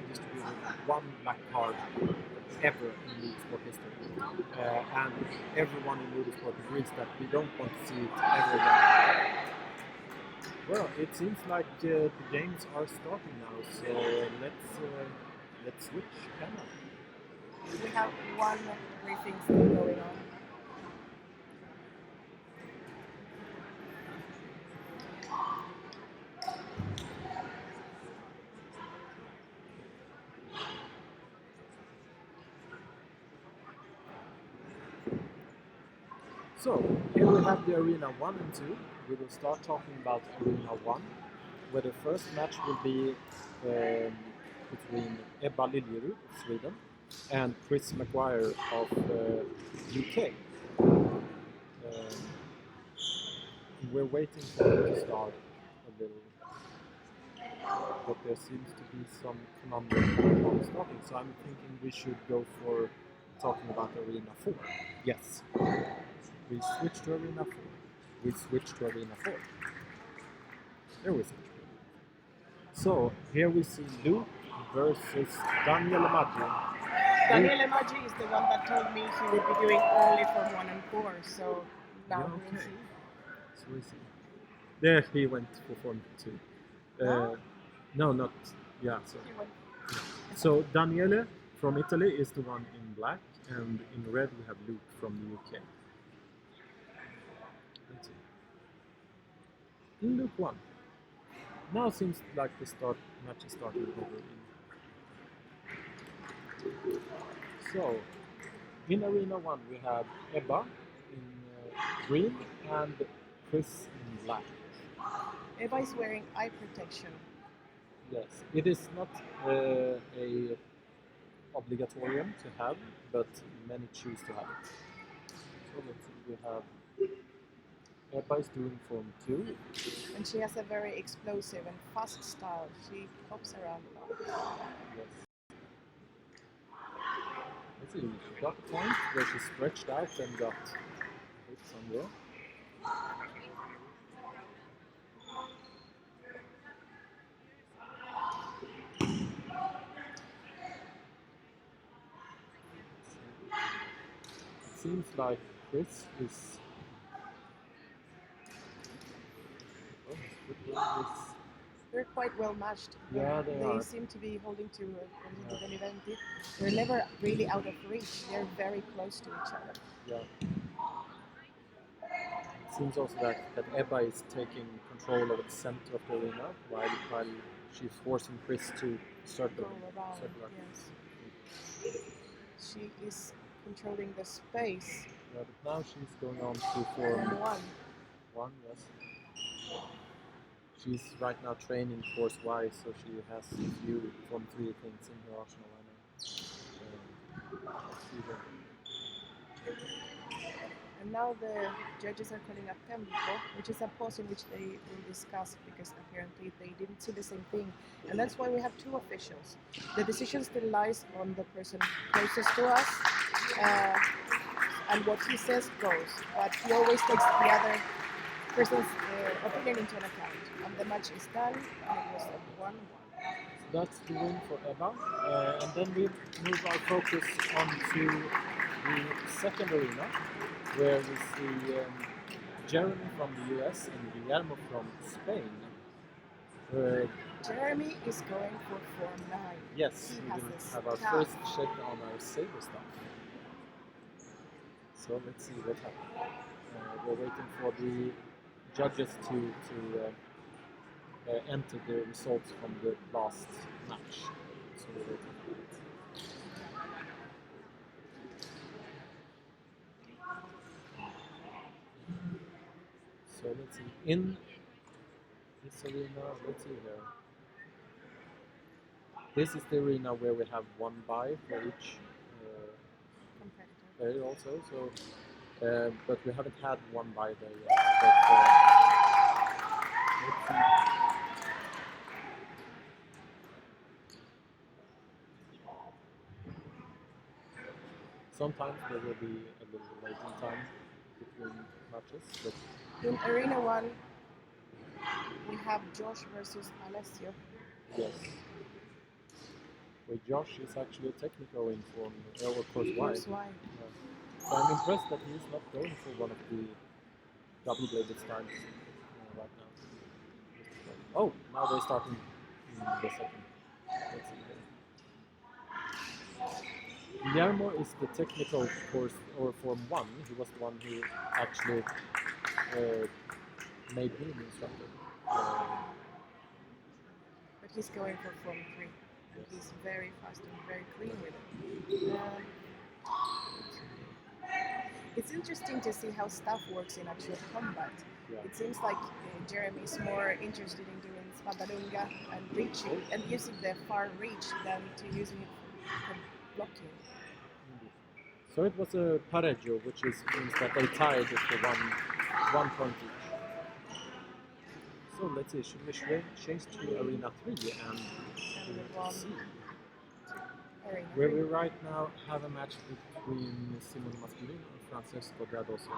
distributed one black card ever in LudoSport history. And everyone in LudoSport agrees that we don't want to see it ever again. Well, it seems like the games are starting now, so let's switch camera. We have one briefing still going on. So, here we have the Arena 1 and 2. We will start talking about Arena 1, where the first match will be between Ebba Liljerud of Sweden and Chris Maguire of UK. We're waiting for them to start a little, but there seems to be some conundrum on starting, so I'm thinking we should go for talking about Arena 4. Yes. We switch to Arena 4. We switch to Arena 4. There we switch. So, here we see Luke versus Daniele Maggi. Daniele Maggi is the one that told me he would be doing only from 1 and 4, so now Yeah, we'll see. So we see. There he went for Form 2. No, not. Yeah, sorry. He went. So, Daniele from Italy is the one in black, and in red we have Luke from the UK. Let's see. In Luke 1. Now seems like the match is starting over. So, in Arena 1 we have Ebba in green and Chris in black. Ebba is wearing eye protection. Yes, it is not a obligatorium to have, but many choose to have it. So let's see, we have Ebba is doing Form 2. And she has a very explosive and fast style. She pops around a lot. Yes. Let's see, she got a point where she stretched out and got hits on there. It seems like Chris is. They're quite well matched. Yeah, they are. Seem to be holding to a little event. They're never really out of reach. They're very close to each other. Yeah. It seems also that Ebba is taking control of the center of the arena while she's forcing Chris to circle around. Yes. She is controlling the space. Yeah, but now she's going on to Form 1. 1, yes. She's right now training Course Y, so she has a few Form 3 things in her arsenal. And now the judges are calling up tempo, which is a pause in which they will discuss, because apparently they didn't see the same thing. And that's why we have two officials. The decision still lies on the person closest to us, and what he says goes. But he always takes the other person's opinion into account. And the match is done, and it was a 1-1. That's the win for Ebba. And then we move our focus onto the second arena, where we see Jeremy from the US and Guillermo from Spain. Jeremy is going for Form 9. Yes, we will have our first check on our Saber stuff. So let's see what happens. We're waiting for the judges to enter the results from the last match. So we're waiting for it. So let's see, in this arena, let's see here. This is the arena where we have one buy for each player also, so, but we haven't had one buy there yet. But, let's see. Sometimes there will be a little waiting time between matches, but in Arena 1, we have Josh versus Alessio. yes. where Josh is actually a technical in form, of course wide. Course wide. So I'm impressed that he's not going for one of the double-bladed styles right now. Oh, now they're starting in the second. Let's see here. Guillermo is the technical course or Form 1. He was the one who actually made me an instructor. But he's going for Form 3. And Yes. he's very fast and very clean with it. It's interesting to see how stuff works in actual combat. Yeah. It seems like Jeremy is more interested in doing Spadalunga and reaching and using the far reach than to using it for blocking. So it was a pareggio, which means that they tied it for one point each. So let's see, should we change to Arena 3 and see? Where we right now have a match between Simon Masculin and Francesco Dadoso.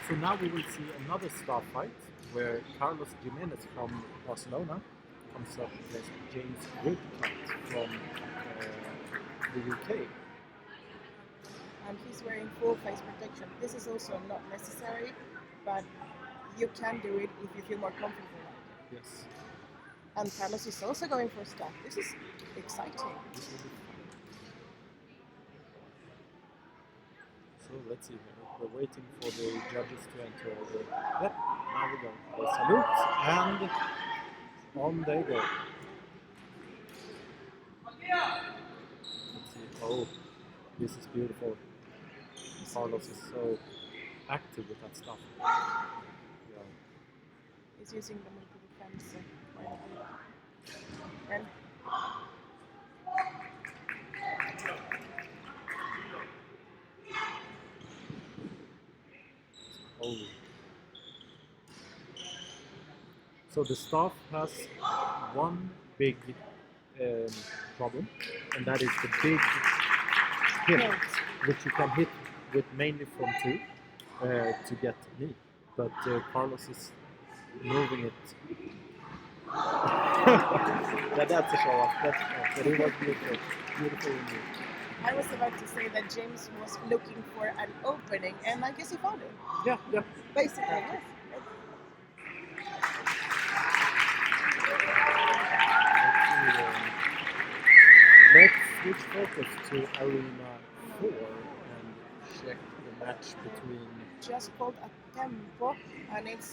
So now we will see another star fight where Carlos Jimenez from Barcelona comes up against James Woodcutt from the UK. And he's wearing full face protection. This is also not necessary, but you can do it if you feel more comfortable like it. Yes. And Carlos is also going for stuff. This is exciting. This will be fun. So let's see here. We're waiting for the judges to enter. Yep, now we go. They salute and on they go. Let's see. Oh, this is beautiful. Carlos is so active with that stuff. Yeah. He's using the multi-defense quite a bit. And oh. So the staff has one big problem, and that is the big hit, which you can hit with mainly from 2 to get knee. But Carlos is moving it. Yeah, that's a show off. That's a show off. But it was beautiful. Beautiful indeed. I was about to say that James was looking for an opening, and I guess he found it. Yeah, yeah. Basically, yes. Let's switch focus to Arena 4 and check the match between. Just called a tempo, and it's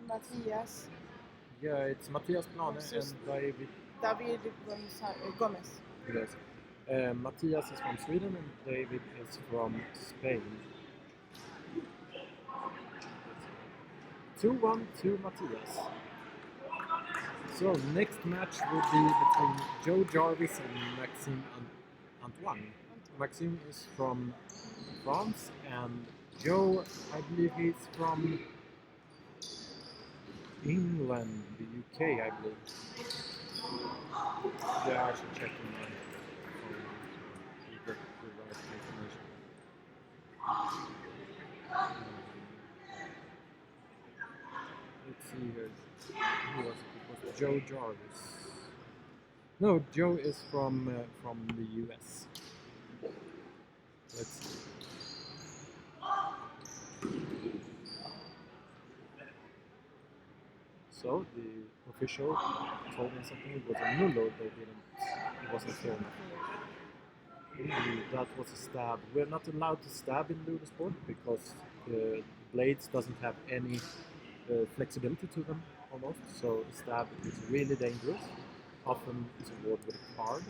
Matthias. Yeah, it's Matthias Plane and David Gomez. Yes. Matthias is from Sweden and David is from Spain. 2-1 to Matthias. So next match will be between Joe Jarvis and Maxime Antoine. Maxime is from France and Joe, I believe he's from England, the UK, I believe. Yeah, I should check on my phone to get the right information. Let's see here. Who was it? It was Joe Jarvis. No, Joe is from the US. Let's see. So the official told me something. It was a nullo. It wasn't fair enough. That was a stab. We're not allowed to stab in LudoSport because the blades doesn't have any flexibility to them almost. So stab is really dangerous. Often it's awarded with a card.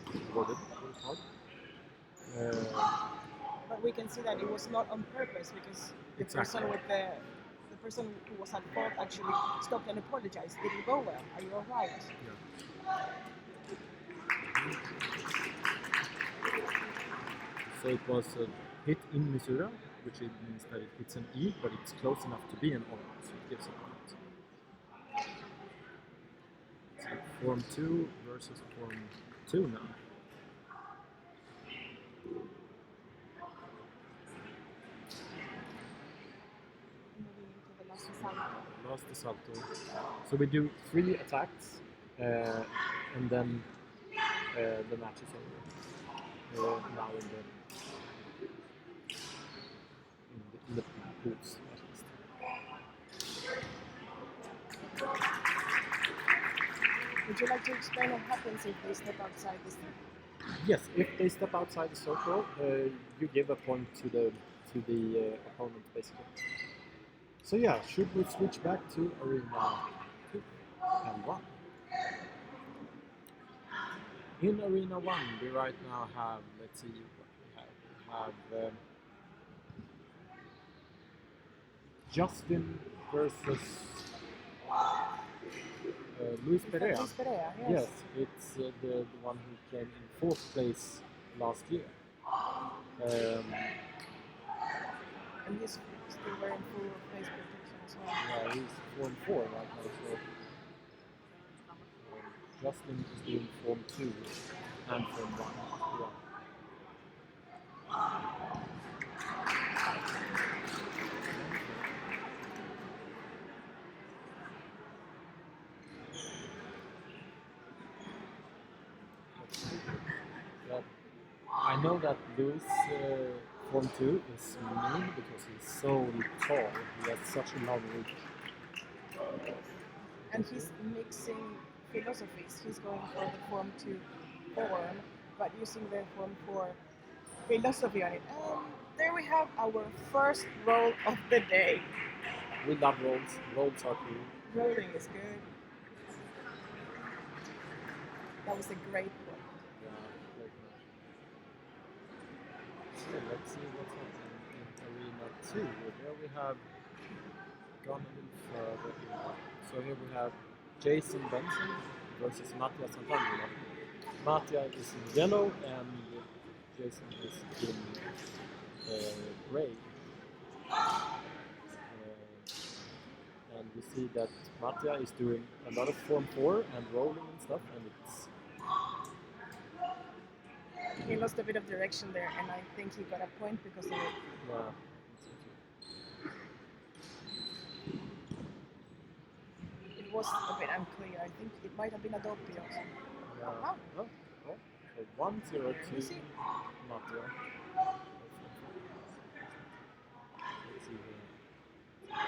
But we can see that it was not on purpose because the person with the person who was at fault actually stopped and apologized. Did it go well? Are you alright? Yeah. So it was a hit in misura, which means that it hits an E, but it's close enough to be an O, so it gives a point. So Form 2 versus Form 2 now. Paras de Salto. So we do 3 attacks, and then the match is over. Now in the boots, at least. Would you like to explain what happens if they step outside this thing? Yes, if they step outside the circle, you give a point to the opponent, basically. So yeah, should we switch back to Arena 2 and 1? In Arena 1, we right now have, let's see what we have. We have Justin versus Luis Perea. Luis Perea, yes. Yes, it's the one who came in 4th place last year. And he's still wearing full face protection as well. Yeah, he's 4-4 right now. So Justin is doing Form 2 and Form 1. Yeah. I know that Luis Form 2 is mean because he's so tall. He has such a long reach. And he's mixing philosophies. He's going for the Form 2 form, but using the Form 4 philosophy on it. And there we have our first roll of the day. We love rolls. Rolls are cool. Rolling is good. That was a great one. Yeah, great match. So let's see what's happening in Arena 2. There we have gone a little further. So here we have Jason Benson versus Mattia Santangelo. Mattia is in yellow and Jason is in gray. And we see that Mattia is doing a lot of Form 4 and rolling and stuff, and it's... He lost a bit of direction there, and I think he got a point because of it. Yeah. It was a bit unclear. I think it might have been a dopey also. Yeah. Oh. Oh. Oh. So 1-0 to Mattia. Let's see here.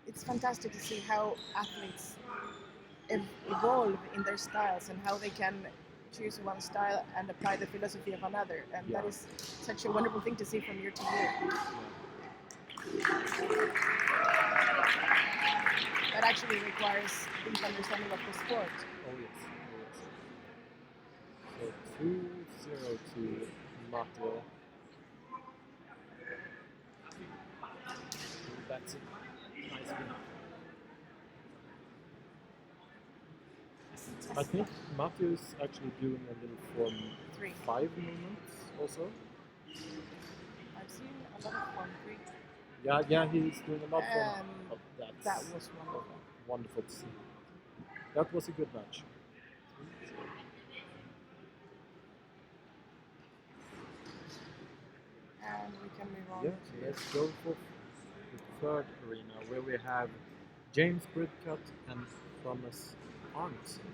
It's fantastic to see how athletes evolve in their styles and how they can choose one style and apply the philosophy of another, and that is such a wonderful thing to see from year to year. That actually requires deep understanding of the sport. Oh yes, oh yes. So 2-0 to Mattia. That's a nice win. I think Matthew is actually doing a little Form 5 movements also. I've seen a lot of Form 3. Yeah, he's doing a lot of that. That was wonderful. Wonderful to see. That was a good match. And we can move on. Yeah, so let's go for the 3rd arena where we have James Bridcut and Thomas Arnson.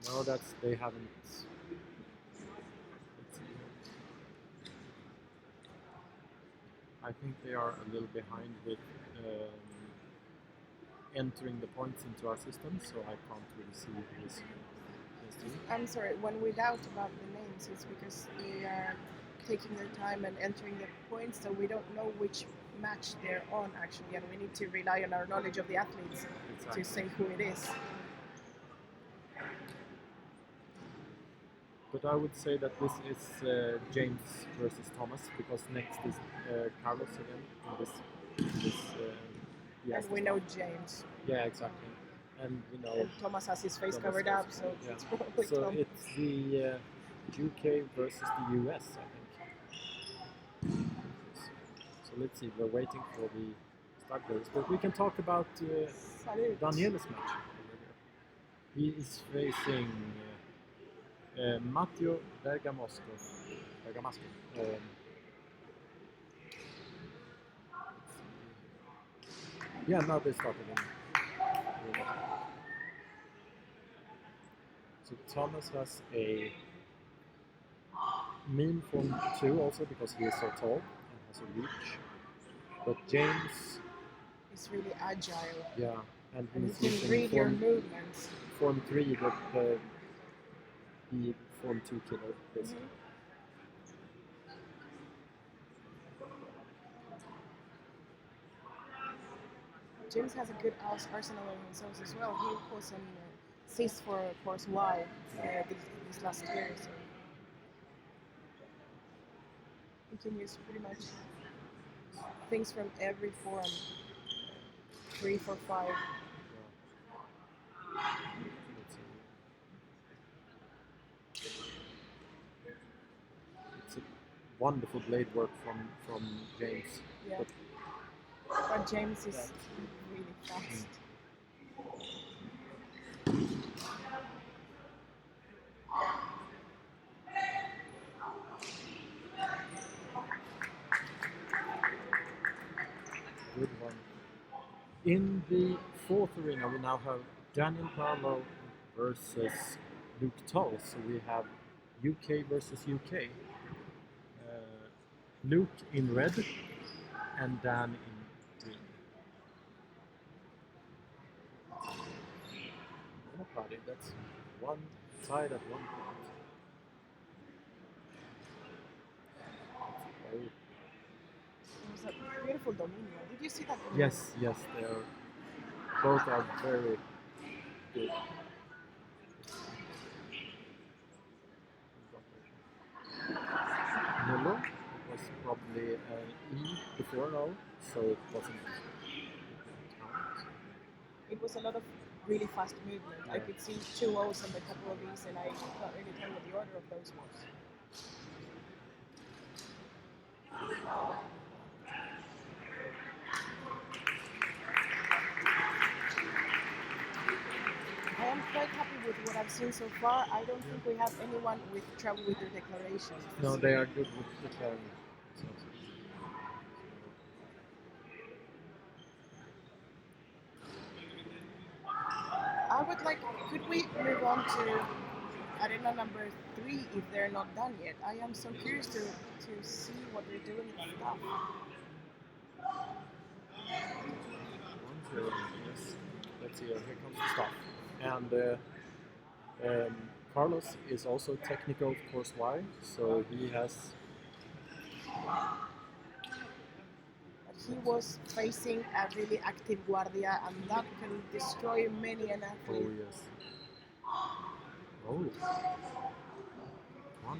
No, they haven't. Let's see. I think they are a little behind with entering the points into our system, so I can't really see this team. I'm sorry, when we doubt about the names, it's because they are taking their time and entering the points, so we don't know which match they're on actually, and we need to rely on our knowledge of the athletes to say who it is. But I would say that this is James versus Thomas, because next is Carlos again in this and we know James. Yeah, exactly. And we know Thomas has his face covered up, so it's probably so Tom. it's the UK versus the US, I think. So let's see, we're waiting for the start players, but we can talk about Daniel's match. He is facing Matteo Bergamasco. Yeah, now they started in. So Thomas has a mean form 2 also because he is so tall and has a reach. But James, He's really agile. yeah, and And he's he can using read your movements. form 3, the form 2 killer, basically. James has a good arsenal of himself as well. He was on CIS for course Y this last year, so he can use pretty much things from every form. 3, 4, 5. It's a wonderful blade work from James. Yeah. But James is really fast. Good one. In the fourth arena, we now have Daniel Paolo versus Luke Tull. So we have UK versus UK. Luke in red and Dan in green. Nobody, that's one side at one point. It was a beautiful Dominion. Did you see that? Yes, they are. Both are very good. Muller was probably an E before now, so it wasn't count. It was a lot of really fast movement. I could see 2 O's on a couple of these, and I can't really tell what the order of those was. I am quite happy with what I've seen so far. I don't think we have anyone with trouble with their declarations. No, they are good with declaring. I would like, could we move on to arena number 3 if they're not done yet? I am so curious to see what they're doing with stuff. Yes. Let's see, here comes the stuff. And Carlos is also technical course Y, so he has. He was facing a really active Guardia, and that can destroy many an athlete. Oh, yes. Oh. 1-1.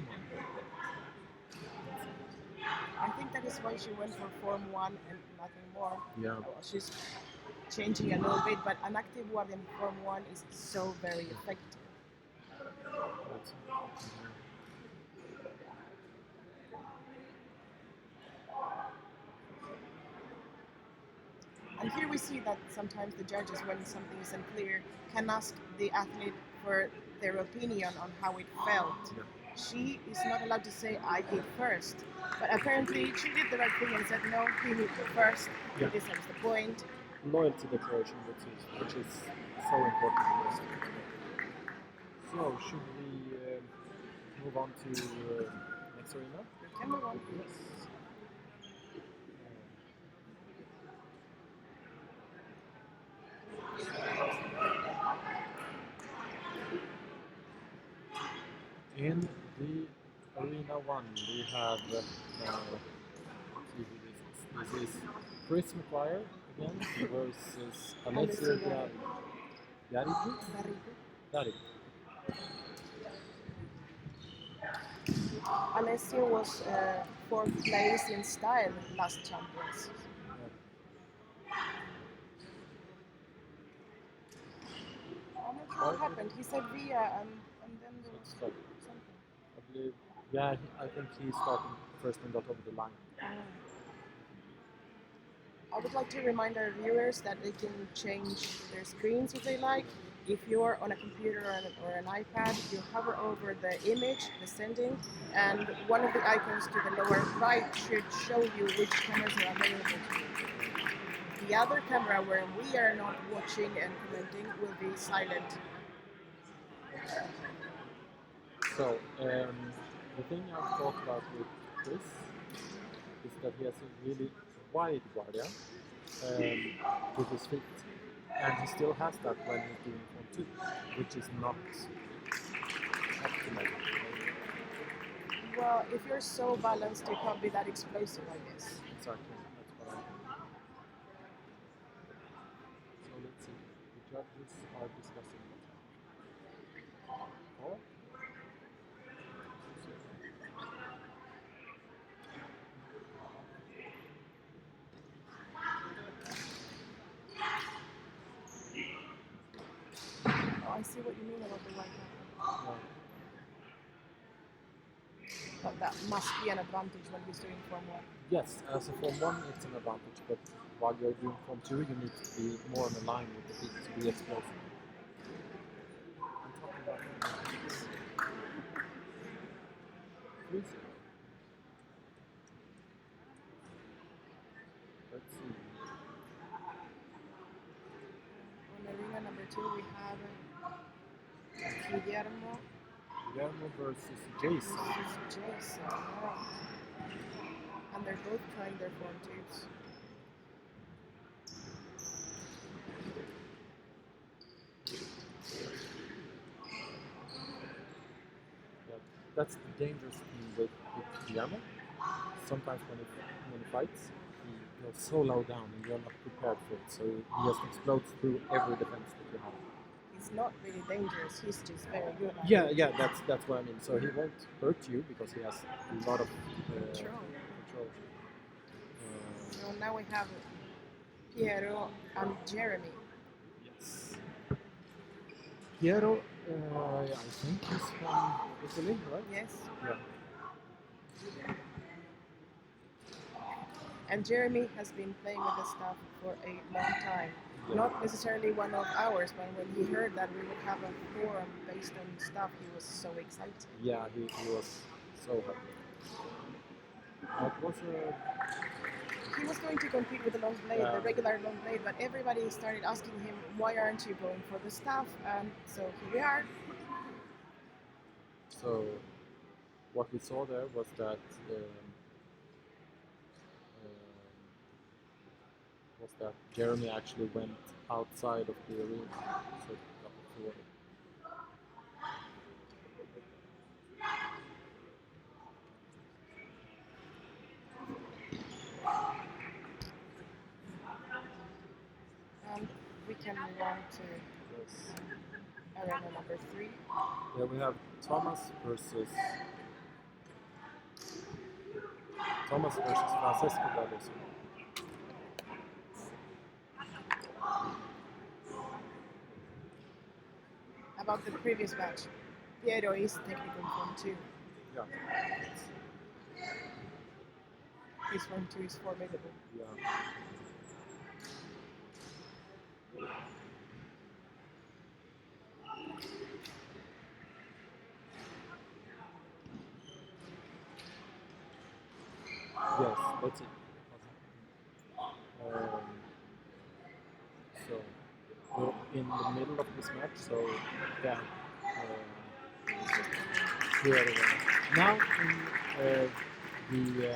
I think that is why she went for Form 1 and nothing more. Yeah. She's changing a little bit, but an active Guardian Form 1 is so very effective. And here we see that sometimes the judges, when something isn't clear, can ask the athlete for their opinion on how it felt. Yeah. She is not allowed to say, I did first. But apparently she did the right thing and said, no, he hit first, he deserves the point. Loyalty declaration, which is so important in this. So, should we move on to next arena? We can move on. Yes. In the arena 1, we have this is Chris McGuire again versus Alexia Dari. Alessio was 4th place in style last champions. I'm not sure what happened. He said Via and then there was something. I believe, I think he started first and got over the line. I would like to remind our viewers that they can change their screens if they like. If you're on a computer or an iPad, you hover over the image, the sending, and one of the icons to the lower right should show you which cameras are available to you. The other camera where we are not watching and commenting will be silent. So, the thing I've thought about with Chris is that he has a really wide guardia with his feet. And he still has that when he's doing form 2, which is not optimal. Well, if you're so balanced, you can't be that explosive, I guess. Exactly, that's what I think. So let's see. The judges are discussing what's happening. Oh. Oh, I see what you mean about the right hand. Yeah. But that must be an advantage when he's doing form 1. Yes, as a form 1 it's an advantage, but while you're doing form 2 you need to be more on the line with the feet to be explosive. I'm talking about Please. Let's see. On arena number 2 we have Guillermo versus Jason. versus Jason. Yeah. And they're both trying their form 2s. Yeah, that's the dangerous thing with Guillermo. Sometimes when he fights, he goes so low down and you're not prepared for it, so he just explodes through every defense that you have. He's not really dangerous, he's just very good at Yeah, that's what I mean. So he won't hurt you because he has a lot of control. So Uh, now we have Piero and Jeremy. yes. Piero, I think he's from Italy, right? Yes. Yeah. And Jeremy has been playing with this stuff for a long time. Yeah. Not necessarily one of ours, but when he heard that we would have a forum based on stuff, he was so excited. Yeah, he was so happy. What was He was going to compete with the long blade, the regular long blade, but everybody started asking him, why aren't you going for the staff? And so here we are. So what we saw there was that Jeremy actually went outside of the arena, so he got the floor. And we can move on to arena number 3. Yeah, we have Thomas versus Francesco Brothers. About the previous match, Piero is technical form 2. Yeah. His form 2 is formidable. Yeah. Yes, that's it. So we're in the middle of this match, so yeah. Now in the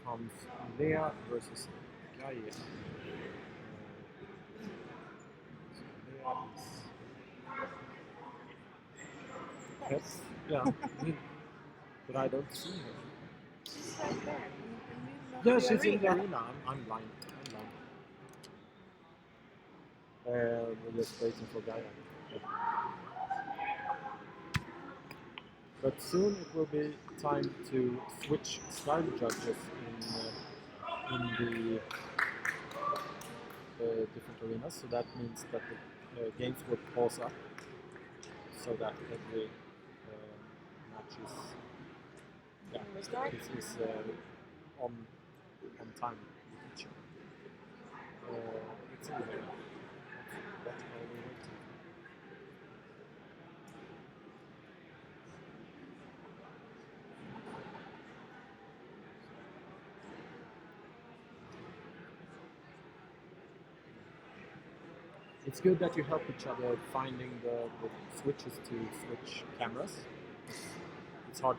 comes Lea versus Gaia. Lea is yes, yeah, but I don't see her. She's right there. Yeah, she's in the arena. I'm blind. We're just waiting for Gaia. But soon it will be time to switch style judges in the different arenas. So that means that the games will pause up, so that every match is on time with each other. Let's see. That's why we're waiting. It's good that you help each other finding the switches to switch cameras. It's hard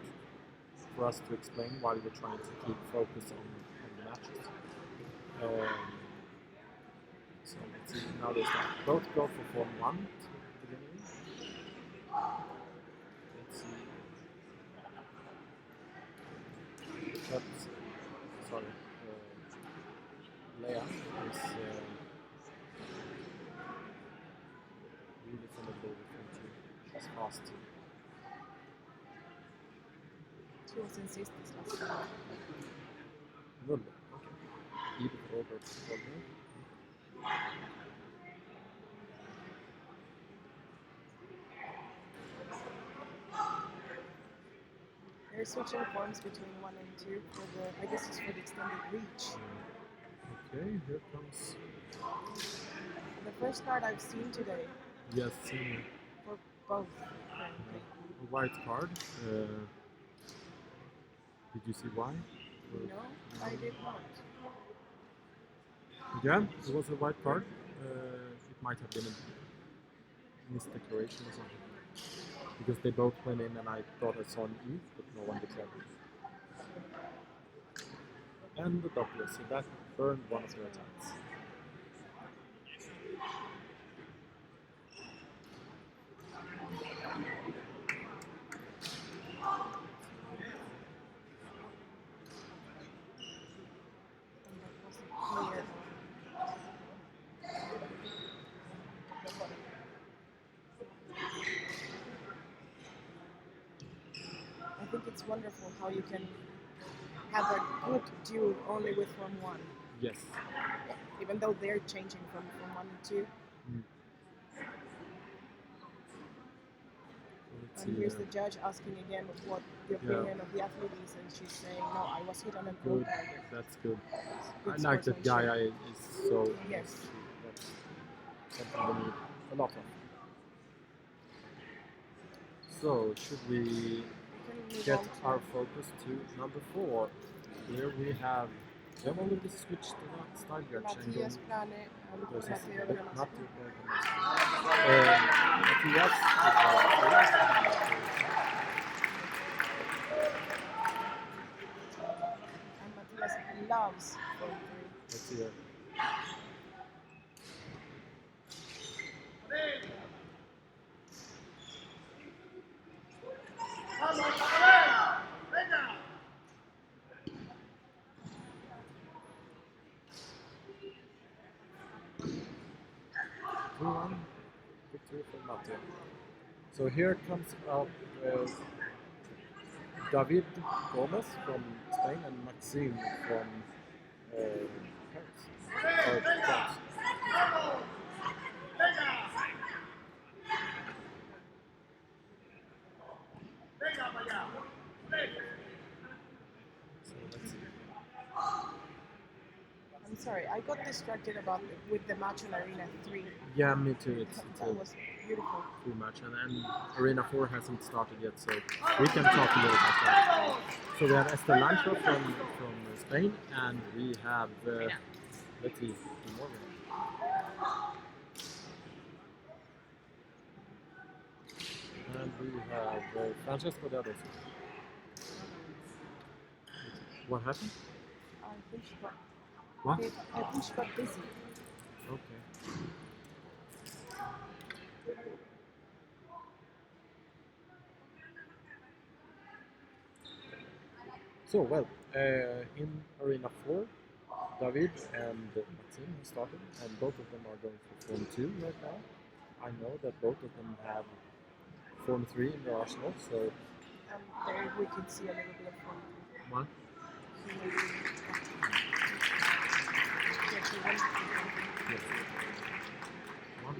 for us to explain while we're trying to keep focus on the matches. So let's see, now they start. Both go for form 1 to begin with. Let's see. But, sorry, Leia is really from the blue with him too. She's fast. She was in sisters last time. Null. Okay. Edith Roberts Olga. They're switching forms between 1 and 2 for the, I guess it's for the extended reach. Okay, here comes. The first card I've seen today Yes, senior. for both apparently. A white card. Did you see why? No, I did not. Yeah, it was a white card. It might have been a misdeclaration or something. Because they both went in and I thought I saw an E, but no one declared it. And the Doppler, so that burned one of their attacks. Clear. I think it's wonderful how you can have a good duel only with form 1. Yes. Even though they're changing from form 1 to 2. Let's And see, here's the judge asking again what the opinion of the athlete is, and she's saying, no, I was hit on a goal good. target. That's good. Good I like that guy. sportsmanship. Is so. Yes. That's something we need a lot of. So, should we We can move get on to our focus to number 4? Here we have. They have already switched the style here. Matthias Plane and Matthias. Matteo Verona. Matthias. And Matthias loves form 3. Let's see here. Victory for Matteo. So here comes up David Gomez from Spain and Maxime from Paris. Or France. So let's see. I'm sorry, I got distracted with the match on Arena 3. Yeah, me too. It's That a was beautiful. cool match, and Arena 4 hasn't started yet, so we can talk a little about that. So we have Lancha from Spain, and we have let's see, Morgan. And we have Francesco Dados. What happened? I think she got, What? I think she got busy. Okay. So, well, in Arena 4, David and Maxime have started, and both of them are going for Form 2 right now. I know that both of them have Form 3 in their arsenal, so... And there we can see a little bit of form 3. One. Yes. 1-1.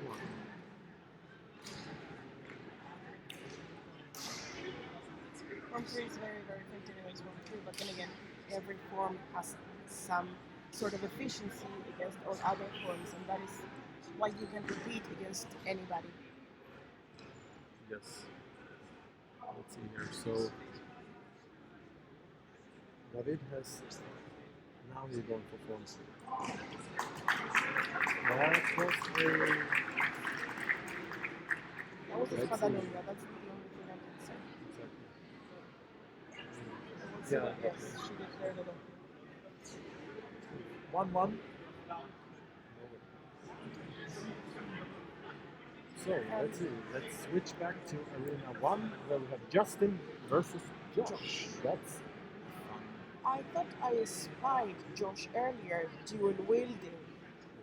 Form 3 is very, very effective against form 2, but then again, every form has some sort of efficiency against all other forms, and that is why you can compete against anybody. Yes. Let's see here. So David has now he's going for form 3. That was That is Let's Fadan see. Olga. That's the only thing I can say. Exactly. And we'll see Yeah, what, yes, definitely. she declared it. 1-1. So let's see. Let's switch back to Arena 1, where we have Justin versus Josh. That's fun. I thought I spied Josh earlier dual wielding,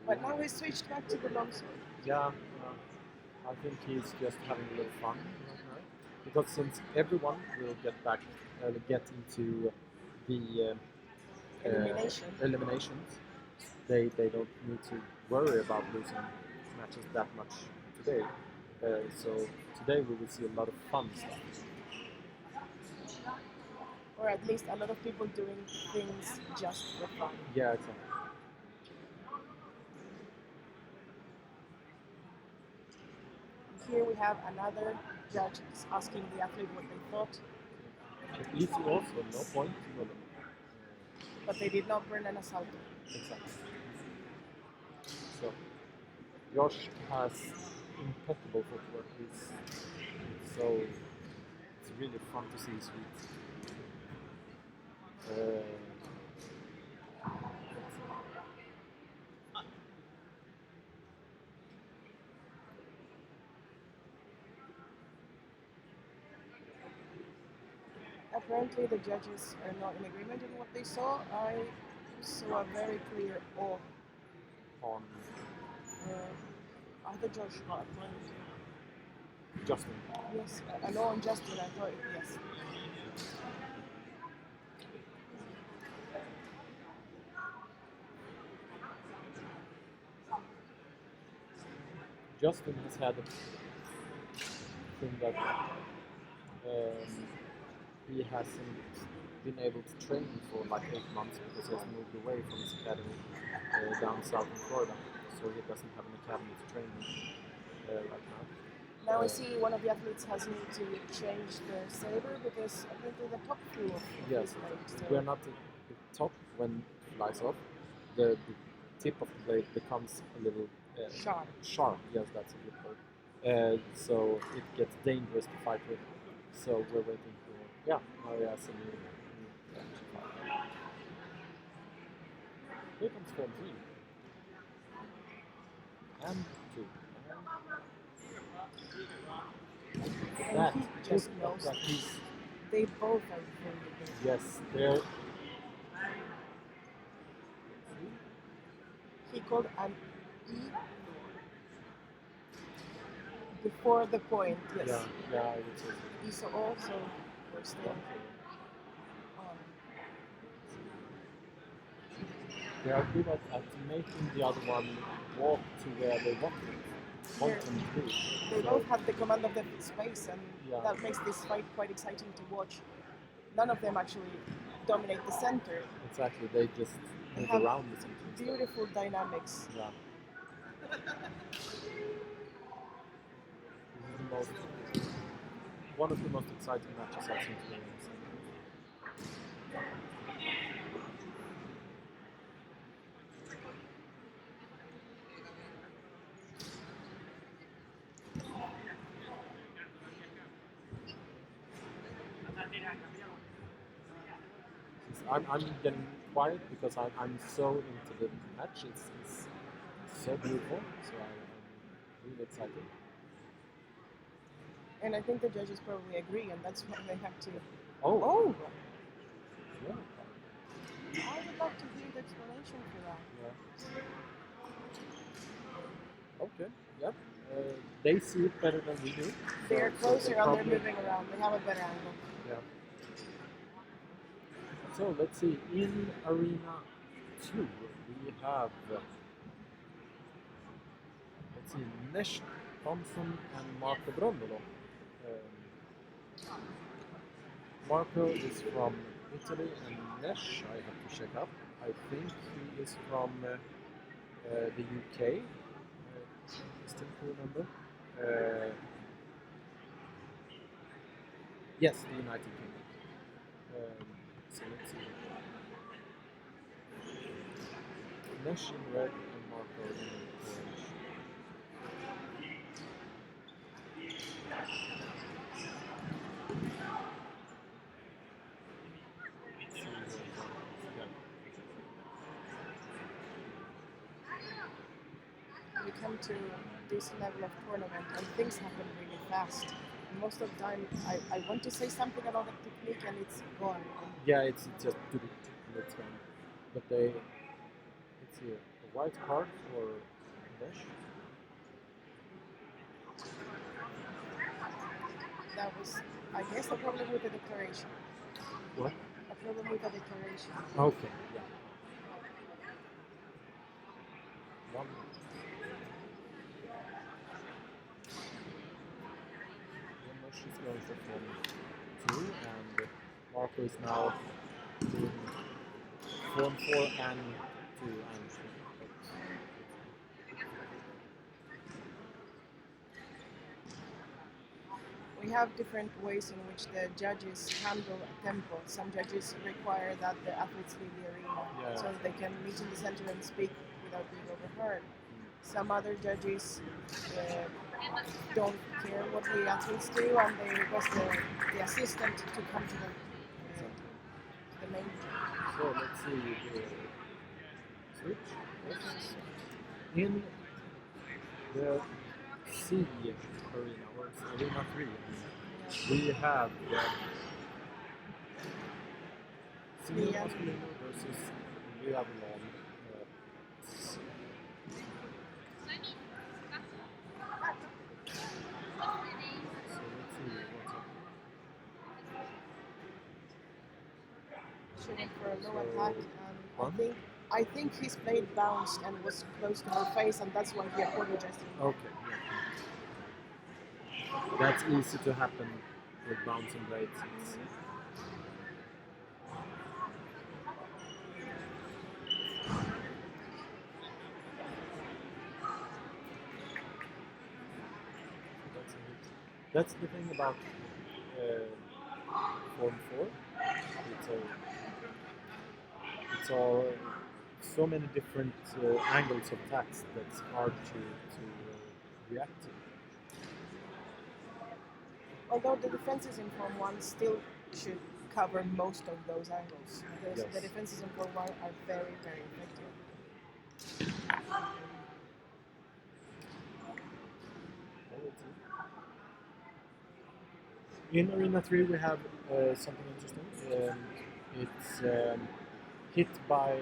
but now we switched back to the longsword. Yeah, I think he's just having a little fun right now. Because since everyone will get into the eliminations, they don't need to worry about losing matches that much today. So today we will see a lot of fun stuff. Or at least a lot of people doing things just for fun. Yeah, exactly. Here we have another judge asking the athlete what they thought, Easy also, no point to them. but they did not burn an assault. Exactly. So Josh has impeccable footwork. It's really fun to see his feet. Apparently the judges are not in agreement in what they saw. I saw a very clear O On either Josh or Justin. yes, an O on Justin, I thought yes. Justin has had a thing that he hasn't been able to train for like 8 months because he has moved away from his academy down south in Florida. So he doesn't have an academy to train in right now. Now I see one of the athletes has need to change the Saber because apparently the top flew off. Yes, we're not at the top when it flies off. The tip of the blade becomes a little Sharp. Sharp, yes, that's a good word. So it gets dangerous to fight with. So we're waiting for now he has a new match to fight. Here comes form 3. And 2. And That he just knows that piece. they both are very good. Yes, they're He called an E before the point, yes. yeah, I would say so. E so also we're still on. They are good at making the other one walk to where they want them to be. They So, both have the command of the space, and Yeah. that makes this fight quite exciting to watch. None of them actually dominate the center. exactly, they just They move have around the center instead. beautiful dynamics. Yeah. This is one of the most exciting matches I've seen today. I'm getting quiet because I'm so into the match. It's so beautiful. So I'm really excited. And I think the judges probably agree, and that's why they have to. Oh, Oh! yeah. I would like to hear the explanation for that. Yeah. Okay. Yep. They see it better than we do. They're so closer they and they're probably- moving around. They have a better angle. Yeah. So let's see. In Arena 2, we have let's see, Nesh Thompson and Marco Brondolo. Marco is from Italy, and Nesh, I have to check up. I think he is from the UK. Still to remember. Yes, the United Kingdom. So let's see. Nesh in red and Marco in orange. come to this level of tournament and things happen really fast. And most of the time, I want to say something about the technique and it's gone. Yeah, it's just and it's gone. But let's see, a white card for Dash. That was, I guess, a problem with the declaration. What? A problem with the declaration. Okay, yeah. One. She's going for form 2, and Marco is now doing form 4 and 2 and 3. We have different ways in which the judges handle tempo. Some judges require that the athletes leave the arena so that they can meet in the center and speak without being overheard. Some other judges don't care what the athletes do and they request the assistant to come to the main. So let's see the switch. Yes. In the C arena, or arena 3, we have the Senior Masculino versus Leavalon. Shooting for a low attack, and I think his blade bounced and was close to her face, and that's why he apologized. Okay. Yeah. That's easy to happen with bouncing blades. That's the thing about Form 4. It's all so many different angles of attacks that's hard to react to. Although the defenses in Form 1 still should cover most of those angles. Because the defenses in Form 1 are very, very effective. In Arena 3 we have something interesting. It's hit by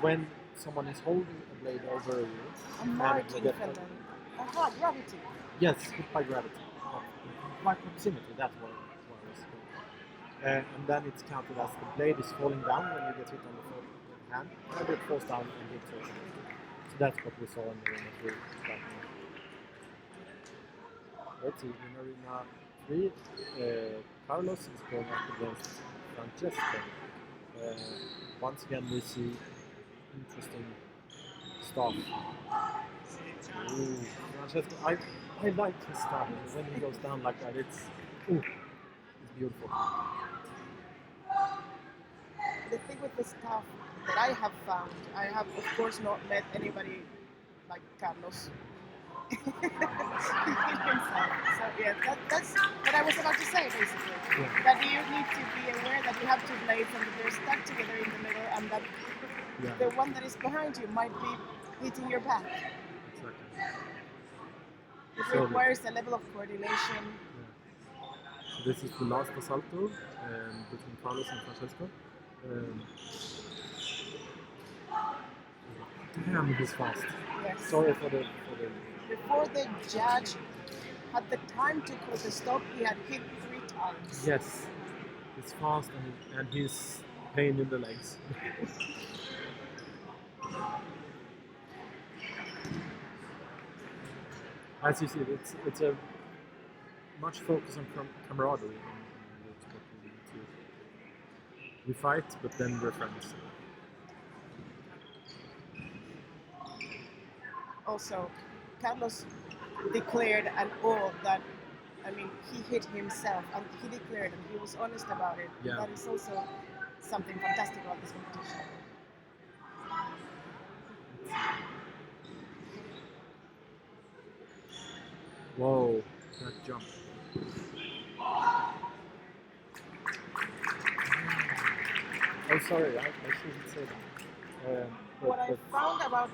when someone is holding a blade over you. A marking phenomenon. Aha, gravity. Yes, hit by gravity. By proximity, that's what I was saying. And then it's counted as the blade is falling down when you get hit on the hand, and it falls down and hits you. So that's what we saw in Arena 3. Let's see, in Arena 3, Carlos is going up against Francesco. Once again we see interesting stuff. Ooh, Francesco, I like his stuff. When he goes down like that, it's beautiful. The thing with the stuff that I have found, I have of course not met anybody like Carlos. So yeah, that's what I was about to say basically. Yeah. That you need to be aware that you have two blades and they're stuck together in the middle, and that the one that is behind you might be hitting your back. Exactly. It requires a level of coordination. Yeah. So this is the last assalto between Carlos and Francesco. Damn, he's fast. Yes. Sorry for the. Before the judge had the time to call the stop, he had hit 3 times. Yes, he's fast and he's pain in the legs. As you see, it's a much focus on camaraderie in LudoSport. We fight, but then we're friends. Also, Carlos declared an all that, I mean, he hit himself and he declared and he was honest about it. Yeah. That is also something fantastic about this competition. Whoa, that jump. Oh, sorry, I shouldn't say that. What I found about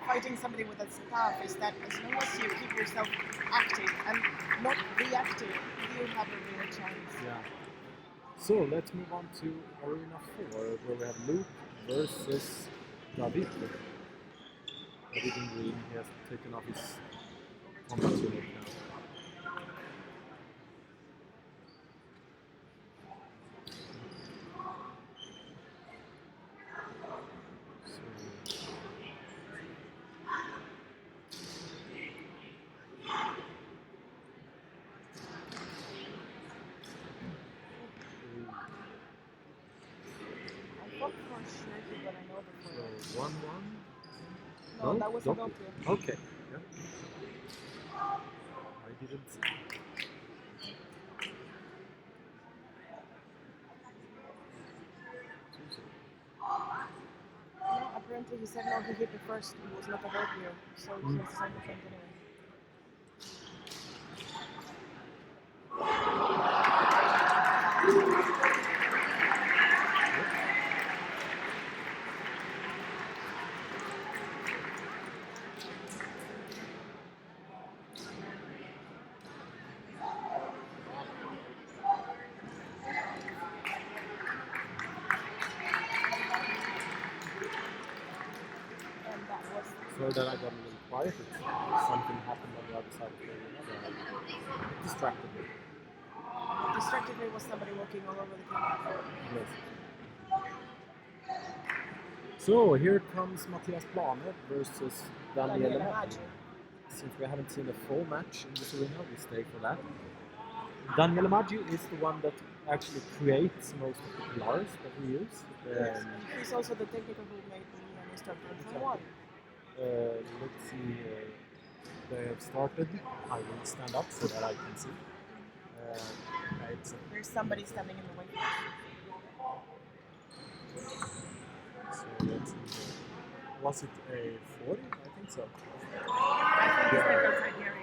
fighting somebody with a staff is that as long as you keep yourself active and not reactive, you have a real chance. Yeah. So let's move on to Arena 4, where we have Luke versus David. David in green, he has taken off his combat unit now. I thought for sure he got an over for that. So 1-1. No, that was a donkey. Okay. Yeah. I didn't see. No, apparently he said no, he hit the first. It was not a vote here, so he has to sign the front anyway. So that I got a little quiet. Something happened on the other side of the arena that distracted me. Distracted me was somebody walking all over the camera. Yes. So here comes Mattias Plane versus Daniele Maggi. Since we haven't seen a full match in this arena, we stay for that. Daniele Maggi is the one that actually creates most of the pillars that we use. He's also the technical who made the instructor from one. Let's see, they have started. I will stand up so that I can see. There's somebody standing in the way. So let's see. Was it a 40? I think so. I think it's like outside the area.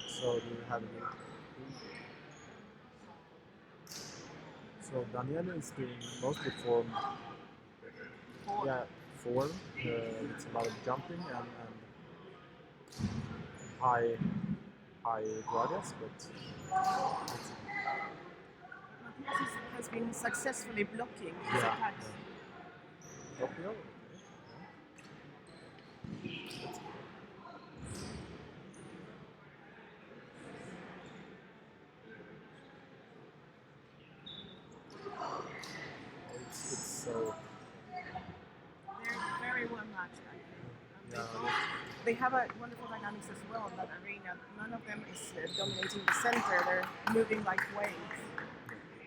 So do you have any? So Daniele is doing mostly form. Yeah, form. It's a lot of jumping and high guardias, but Mattias has been successfully blocking his attacks. Doppio? It's so. They're very well matched, I think. Yeah. They have a wonderful dynamics as well in that arena. None of them is dominating the center. They're moving like waves.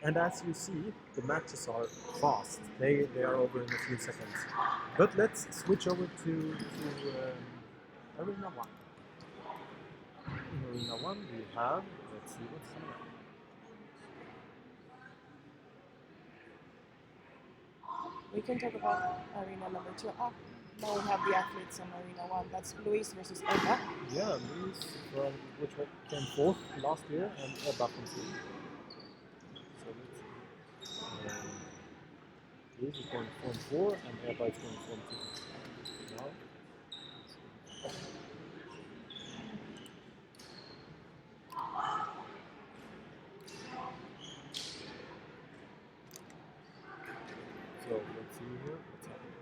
And as you see, the matches are fast. They are over in a few seconds. But let's switch over to Arena 1. In Arena 1 we have, let's see what's here. We can talk about arena number 2. Now we have the athletes on arena 1. That's Luis versus Olga. Yeah, Luis, which came 4th last year, and Ebba from Sweden. So let's see. Luis is going form 4, and Ebba is going form 2. Now. So let's see here what's happening.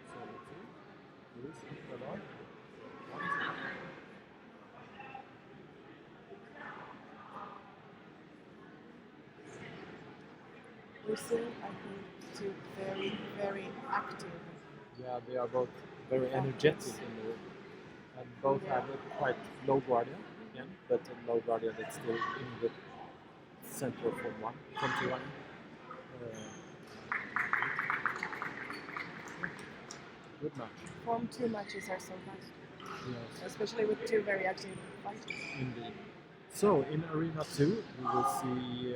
So let's see. Luis and Ebba. We're seeing, I think, two very, very active. Yeah, they are both very energetic in the and both have a quite low guardia again, but a low guardia that's still in the center of form 1, form 2 1. Good match. Form 2 matches are so fast. Yes. Especially with two very active fighters. Indeed. So in Arena 2 we will see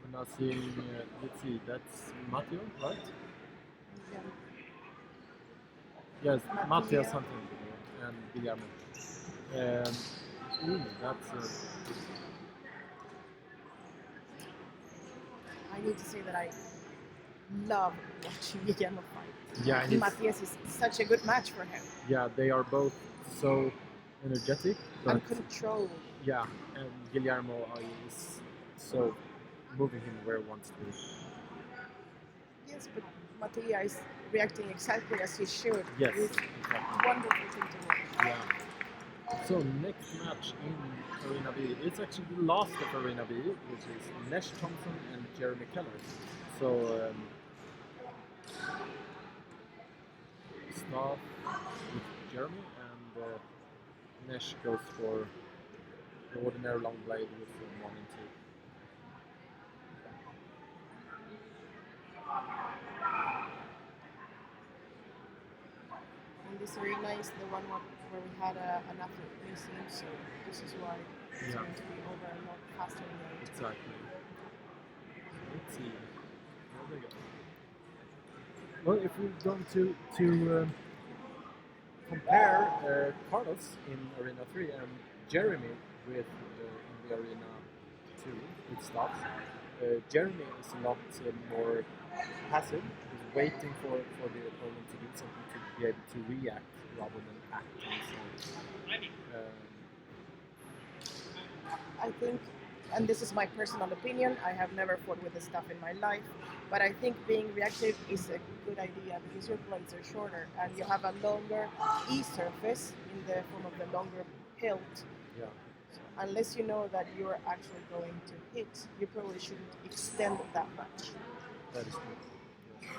I'm now seeing, let's see, that's Matteo, right? Yeah. Yes, Matteo. Matteo something, and Guillermo. Ooh, that's... I need to say that I love watching Guillermo fight. yeah, And Matthias is such a good match for him. yeah, they are both so energetic, but And controlled. yeah, and Guillermo is so moving him where he wants to. Yes, but Mattia is reacting exactly as he should. Yes, It's exactly. a wonderful thing to watch. Yeah. So next match in Arena B, it's actually the last of Arena B, which is Nesh Thompson and Jeremy Keller. So start with Jeremy, and Nesh goes for the ordinary long blade with 1 and 2. And this arena is the one where we had an athlete missing, so this is why it's going to be over a lot faster than the other. Exactly. Let's see. There we go. Well, if we're going to compare Carlos in Arena 3 and Jeremy with in the Arena 2 with stuff, Jeremy is a lot more passive. He's waiting for the opponent to do something to be able to react rather than act himself. I think, and this is my personal opinion, I have never fought with this stuff in my life, but I think being reactive is a good idea because your blades are shorter and you have a longer E-surface in the form of the longer hilt. Yeah. So unless you know that you're actually going to hit, you probably shouldn't extend that much. That is true. Yes.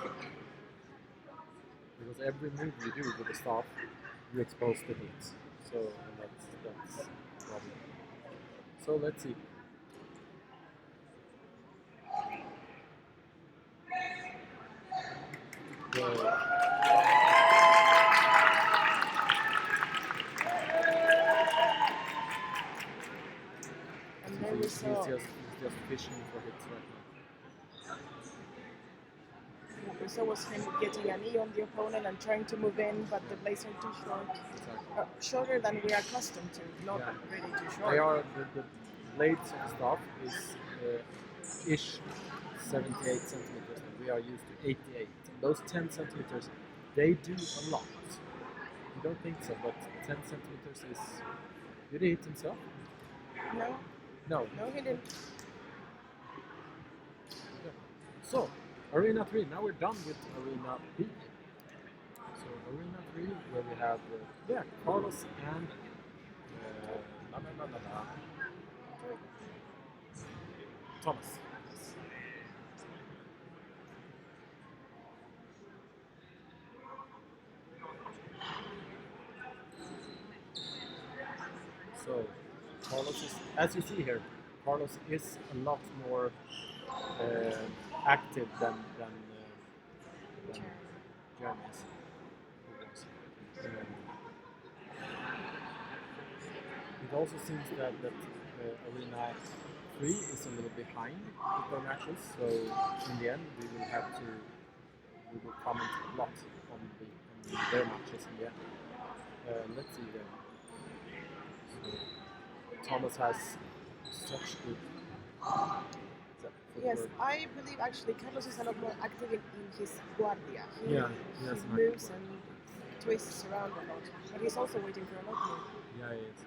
Because every move you do with the staff, you expose the hits. So that's the problem. So let's see. And then we saw he's just fishing for hits right now. what we saw was him getting a knee on the opponent and trying to move in, but the blades are too short. Exactly. Shorter than we are accustomed to, not really too short. They are the blades of the staff is ish 78 centimeters, and we are used to 88. Those 10 centimeters, they do a lot. You don't think so, but 10 centimeters is. Did he hit himself? No. No. No, he didn't. Yeah. So, Arena 3, now we're done with Arena B. So, Arena 3, where we have, Carlos and Thomas. So, Carlos is, as you see here, Carlos is a lot more active than Jeremy is. It also seems that Arena 3 is a little behind with their matches, so in the end we will comment a lot on their matches in the end. Let's see then. So, Thomas has such good. Yes, I believe actually Carlos is a lot more active in his guardia. He moves and twists around a lot, but he's also waiting for an opening. Yeah, he is.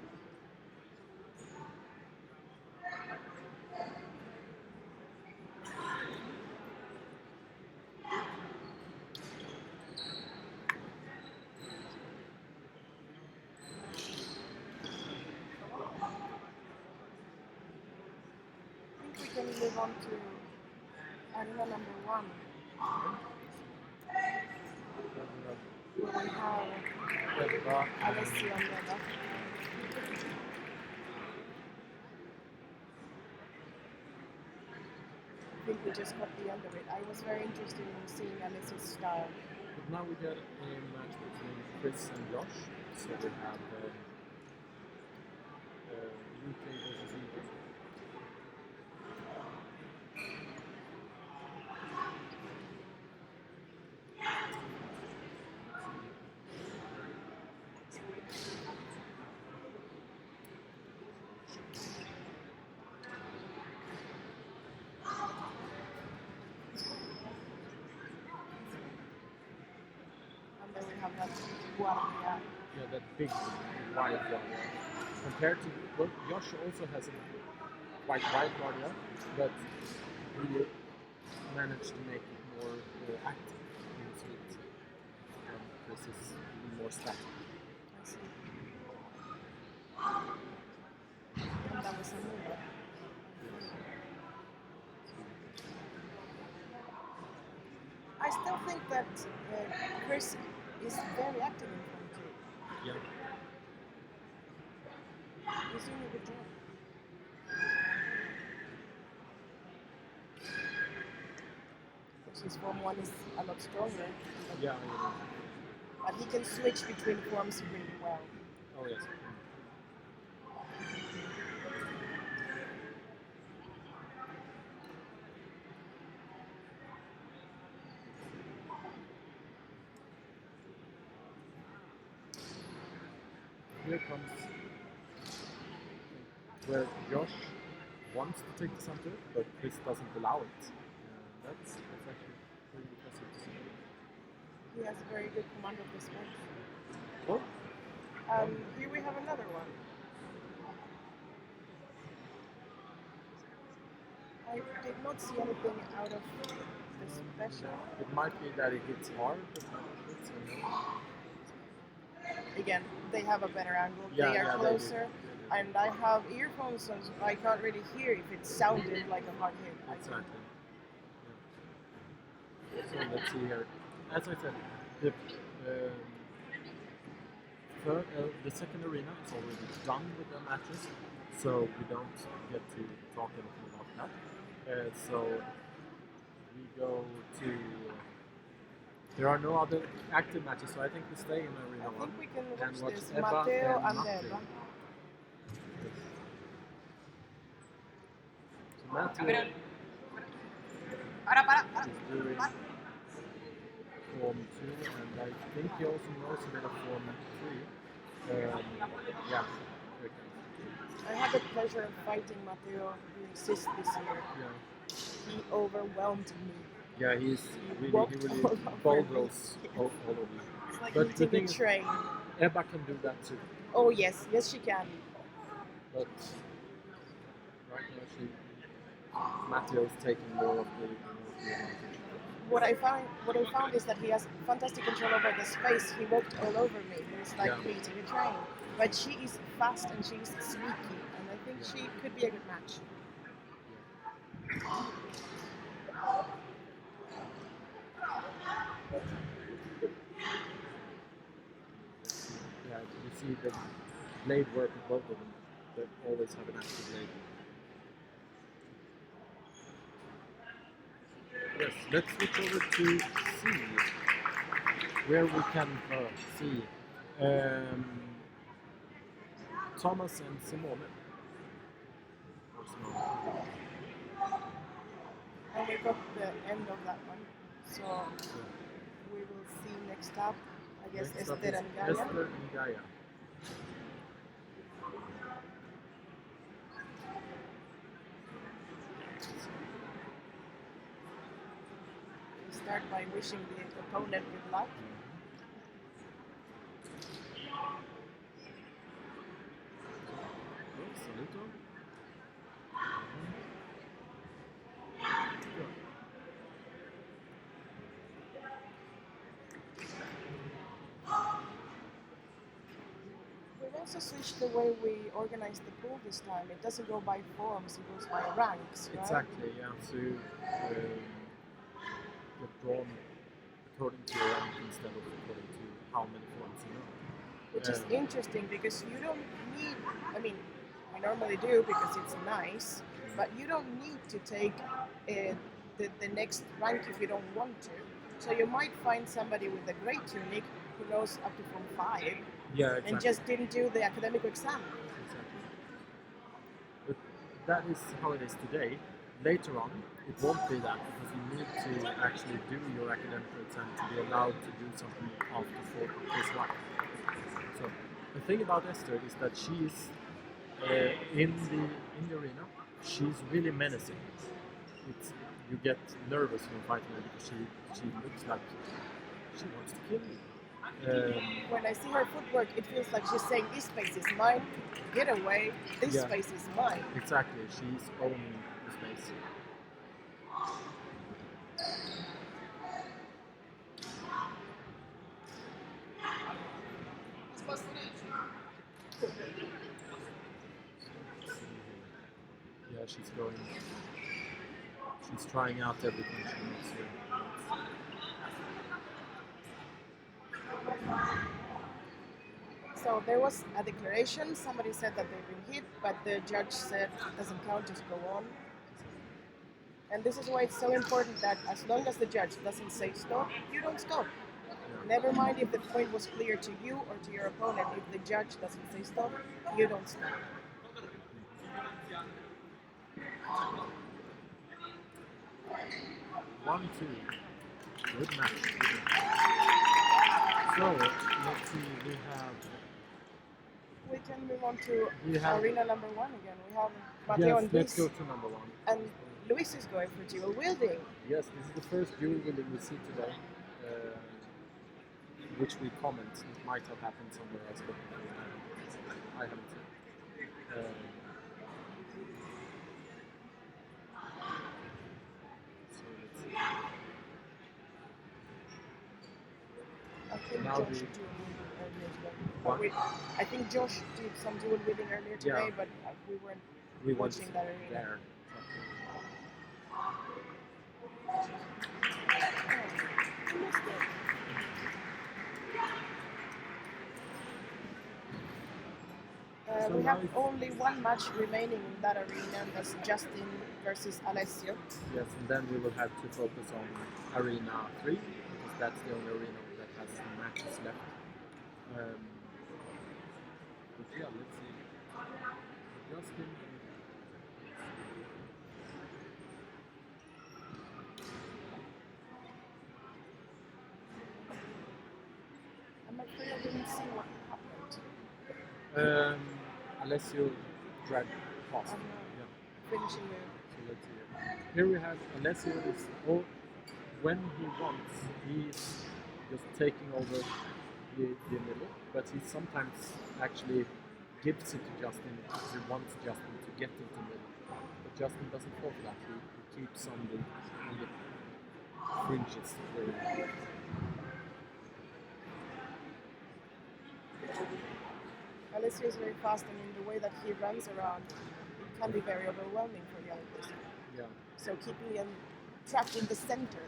I think we can move on to arena number 1. Where we have Alessio and Olga. I think we just got the end of it. I was very interested in seeing Alessio's style. But now we get a match between Chris and Josh. So we have UK versus UK. on that guardia. Yeah, that big wide guardia. Compared to, well, Josh also has a quite wide guardia, but he managed to make it more active in his feet. And Chris is more static. I see. And that was a move. I still think that Chris is very active in front too. Yeah. He's doing a good job. Because his form 1 is a lot stronger. Yeah. But he can switch between forms really well. Oh yes. Here comes where Josh wants to take the center, but Chris doesn't allow it. That's actually pretty impressive to see. He has a very good command of this match. Oh, Here we have another one. I did not see anything out of the special. it might be that it hits hard, but it's Again, they have a better angle. Yeah, they are yeah, they closer. do. And I have earphones, so I can't really hear if it sounded like a hard hit. Exactly. Yeah. So let's see here. As I said, the second arena is already done with the matches, so we don't get to talk anything about that. So we go to. There are no other active matches, so I think we stay in arena I 1 think we can and watch watch this. Ebba Matteo and and Matti. Ebba. So Matteo is doing form 2, and I think he also knows a bit of form 3. Yeah. I had the pleasure of fighting Matteo during CIS this year. Yeah. He overwhelmed me. Yeah, he's He really walked all over bulldoze me. all over you. It's like But the eating thing a is- train. Ebba can do that too, Oh yes, yes she can. but right now Matteo is taking more of the advantage. What I found is that he has fantastic control over the space. He walked all over me. He was like Yeah. beating a train. But she is fast and she's sneaky, and I think she could be a good match. Yeah, you see the blade work of both of them. They always have an active blade. Yes, let's switch over to C, where we can see Thomas and Simone. Or Simone. And we got the end of that one. So we will see next up, I guess, Next up Esther is and Gaia. Esther and Gaia. We start by wishing the opponent good luck. Saluto. We've also switched the way we organize the pool this time. It doesn't go by forms, it goes by ranks, right? Exactly, yeah. So you get drawn according to your rank instead of according to how many forms you know. Which is interesting because you don't need, I mean, we normally do because it's nice, but you don't need to take the next rank if you don't want to. So you might find somebody with a great tunic who knows up to form 5 Yeah, exactly. and just didn't do the academic exam. Exactly. But that is how it is today. Later on, it won't be that because you need to actually do your academic exam to be allowed to do something after this one. So the thing about Esther is that she's in the arena. She's really menacing. You get nervous when fighting her because she looks like she wants to kill you. When I see her footwork, it feels like she's saying, "This space is mine. Get away. This Yeah. space is mine." Exactly, she's owning the space. Yeah, she's going. She's trying out everything she wants here. So there was a declaration. Somebody said that they've been hit, but the judge said it doesn't count. Just go on. And this is why it's so important that as long as the judge doesn't say stop, you don't stop. Never mind if the point was clear to you or to your opponent. If the judge doesn't say stop, you don't stop. 1-2. Good match. So let's see. We can move on to We have. arena number 1 again. We have Mateo Yes, and let's Luis. go to number 1. And Luis is going for dual wielding. Yes, this is the first dual wielding we see today, which we comment. It might have happened somewhere else, but I haven't seen. So let's see. I think Now Josh the- did dual wielding earlier today. What? I think Josh did some dual wielding earlier today, Yeah. but we weren't We went watching that arena. there. We missed it. So We now have it's- only one match remaining in that arena, and that's Justin versus Alessio. Yes, and then we will have to focus on Arena 3, because that's the only arena that has matches left. But yeah, let's see. Justin. I'm afraid I didn't see what happened. Alessio dragged past. I'm Yeah. finishing the. So let's see. Here we have Alessio is when he wants, he's just taking over the middle, but he sometimes actually gives it to Justin because he wants Justin to get into the middle. But Justin doesn't fall for that. He keeps on the fringes. Alessio is very fast, and in the way that he runs around, it can be very overwhelming for the other person. Yeah. So keeping him trapped in the center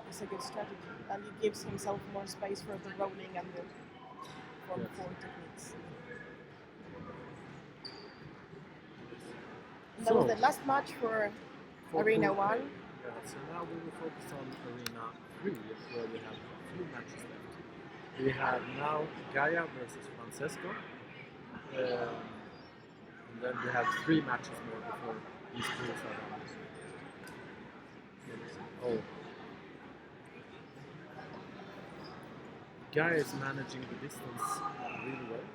is a good strategy, and he gives himself more space for the rolling and the form Yes. 4 techniques. And that was the last match for Arena 1. Yeah, so now we will focus on Arena 3, where we have 2 matches left. We have now Gaia versus Francesco, and then we have 3 matches more before these pools are done. Oh. Gaia is managing the distance really well.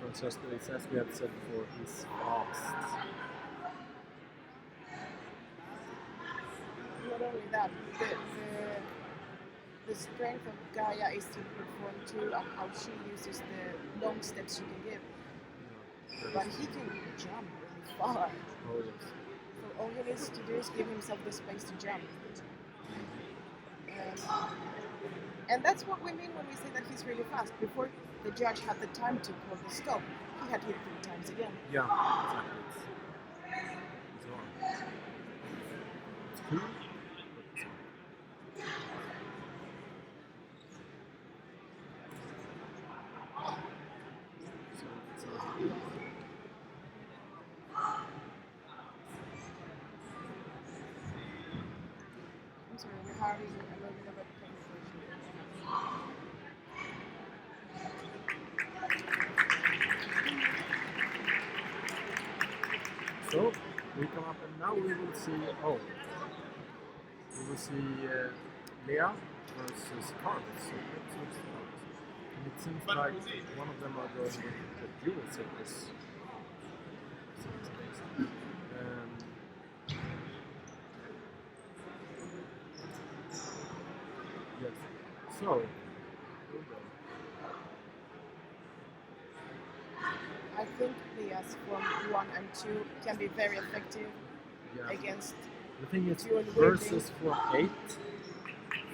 Francesco is, as we have said before, he's fast. Not only that, the strength of Gaia is to perform too, and how she uses the long steps she can give. But he can jump really far. Oh yes. So all he needs to do is give himself the space to jump. And that's what we mean when we say that he's really fast. Before the judge had the time to call the stop, he had hit 3 times again. Yeah, exactly. It's on. It's cool, but it's on. So it's I'm sorry, we're having a little bit of a technical issue. So we come up and now we will see. Oh, we will see Leah versus Carlos. So let's look it out. And it seems like one of them are going with the dual Sabers. So, Olga. I think players from 1 and 2 can be very effective Yeah. against The thing is, dual versus wielding. form 8,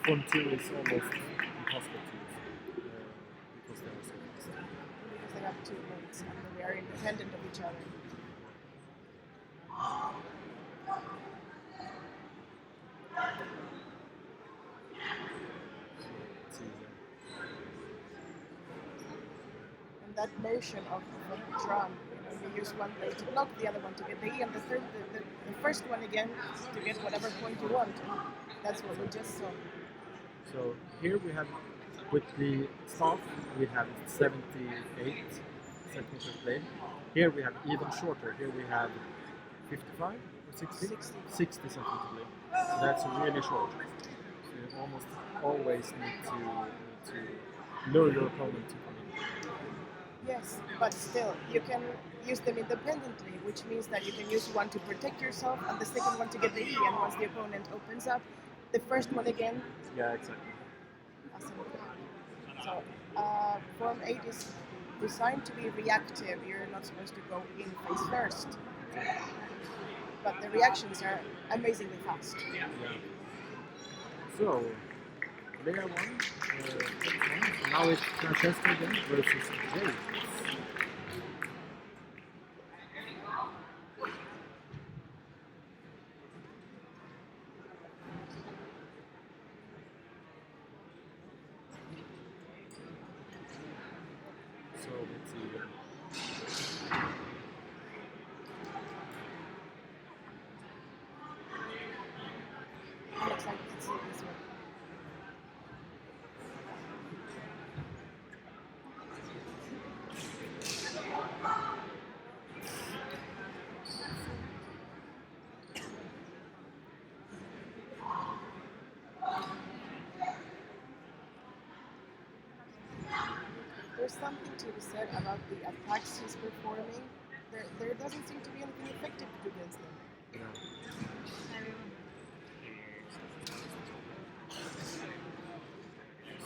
form 2 is almost impossible to use because they are so fast. Because they have 2 modes and they are independent of each other. Let's see here. And that motion of the drum, you use one blade to block, the other one to get the E, and the first one again to get whatever point you want. And that's what we just saw. So here we have, with the staff, we have 78 centimeters blade. Here we have even shorter. Here we have 55 or 60? 60 centimeter blade. So that's really short. So you almost always need to lure your opponent to come in. Yes, but still, you can use them independently, which means that you can use one to protect yourself and the second one to get the E, and once the opponent opens up, the first one again. Yeah, exactly. As an attack. So, Form 8 is designed to be reactive. You're not supposed to go in face first. But the reactions are amazingly fast. Yeah. So, layer 1, now it's Francesco again versus James. So let's see here. I'm excited to see this one. There's something to be said about the attacks he's performing. There doesn't seem to be anything effective against them. Yeah.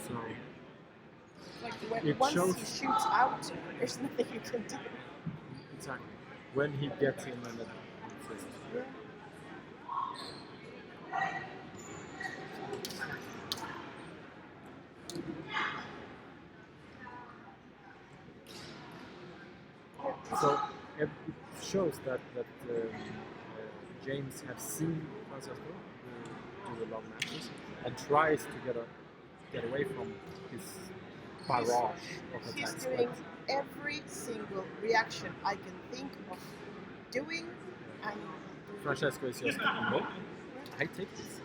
So Like it once shows he shoots out, there's nothing you can do. exactly when he gets in and assist. Yeah. So it shows that James have seen Francesco do a lot of matches and tries to get away from his barrage of He's attacks. doing every single reaction I can think of doing, and Francesco is just no, I take this.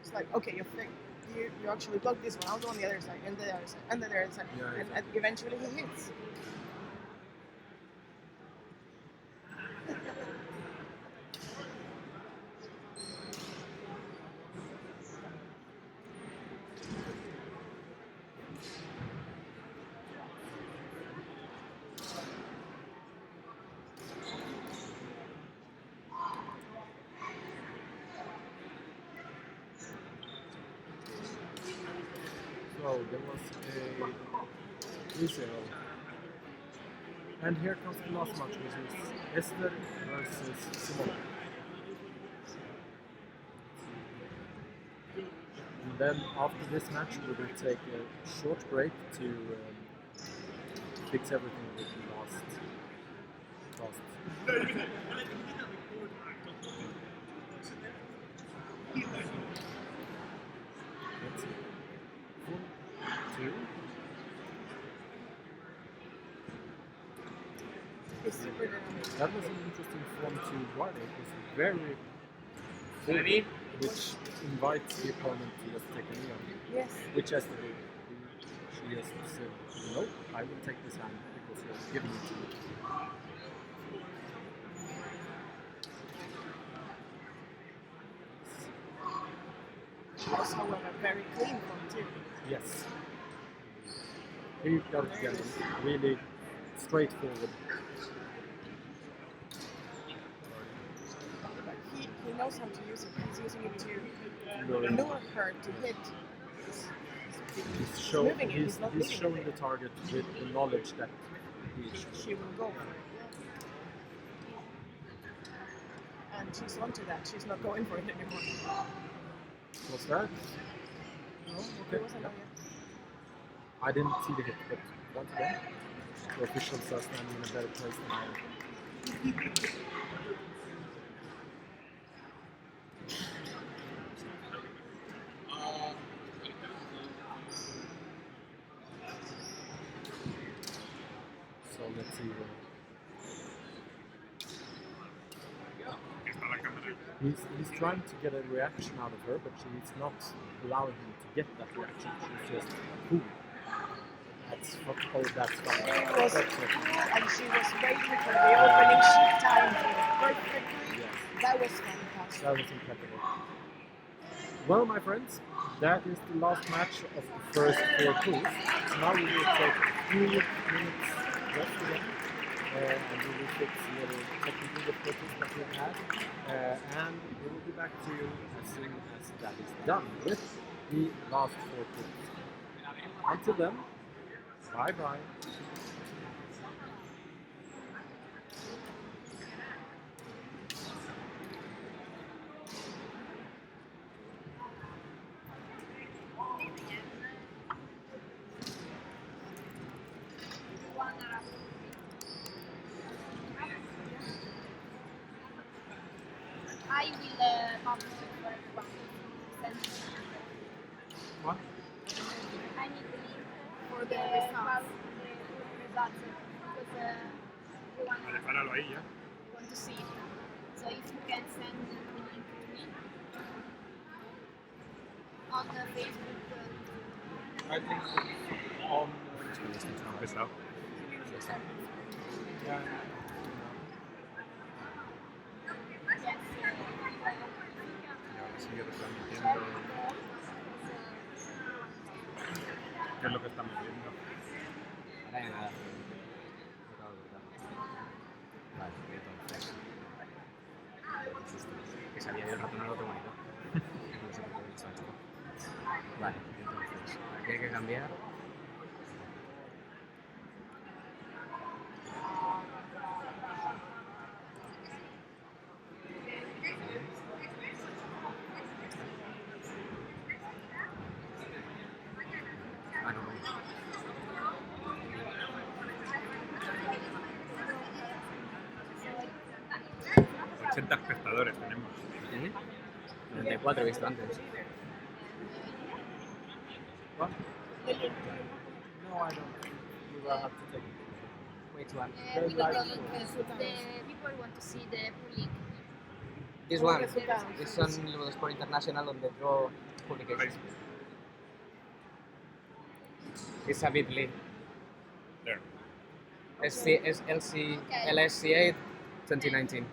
it's like, okay, you actually block this one, I'll go on the other side, and the other side, and the other side, Yeah, and exactly. eventually he hits. So there was a 3-0. And here comes the last match, which is Esther versus Simone. And then after this match, we will take a short break to fix everything with the last. Let's see. 4-2. It's super dynamic. That was an interesting form to ride. It was very forward, which invites the opponent to just take a knee on you. Yes. Which Esther did. She just said, nope, I will take this hand because you're giving it to me. Also, however, very clean one too. Yes. He got it together. Really straightforward. But he knows how to use it. He's using it to Luring. lure her to hit. He's moving it, he's not he's leaving showing it the there. target with the knowledge that She will go for it. And she's onto that. She's not going for it anymore. What's that? No, It okay. wasn't Yeah. yet. I didn't see the hit, but once again, the officials are standing in a better place than I am. So let's see. He's trying to get a reaction out of her, but she's not allowing him to get that reaction. She's just cool. That's that's fine. And she was waiting for the opening. She timed it perfectly. Yes. That was fantastic. That was impeccable. Well, my friends, that is the last match of the first 4 pools. So now we will take a few minutes rest again, and we will fix little technical difficulties that we've had, and we will be back to you as soon as that is done with the last 4 pools. Until then, bye bye. I will publish it for everyone. What? I need the link for the results. Because everyone Páralo ahí ya. want to see it. So if you can send the link to me on the Facebook. I think on. Está pesado. Yeah. Yes. Y ahora sigue retransmitiendo. ¿Qué es lo que estamos viendo? Ahora ya nada. Vale, entonces. Que sabía yo el rato no lo tengo ni yo. No sé por qué me está esto. Vale, entonces. Aquí hay que cambiar. Ah, no, vamos. 80 espectadores tenemos. 94 he visto antes. What? The link. No, I don't. You will have to take it. Which one? We need the link. The people want to see the full link. This one. Resultados. It's on LudoSport International on the draw publication. It's a bit late. There. LSC8 2019.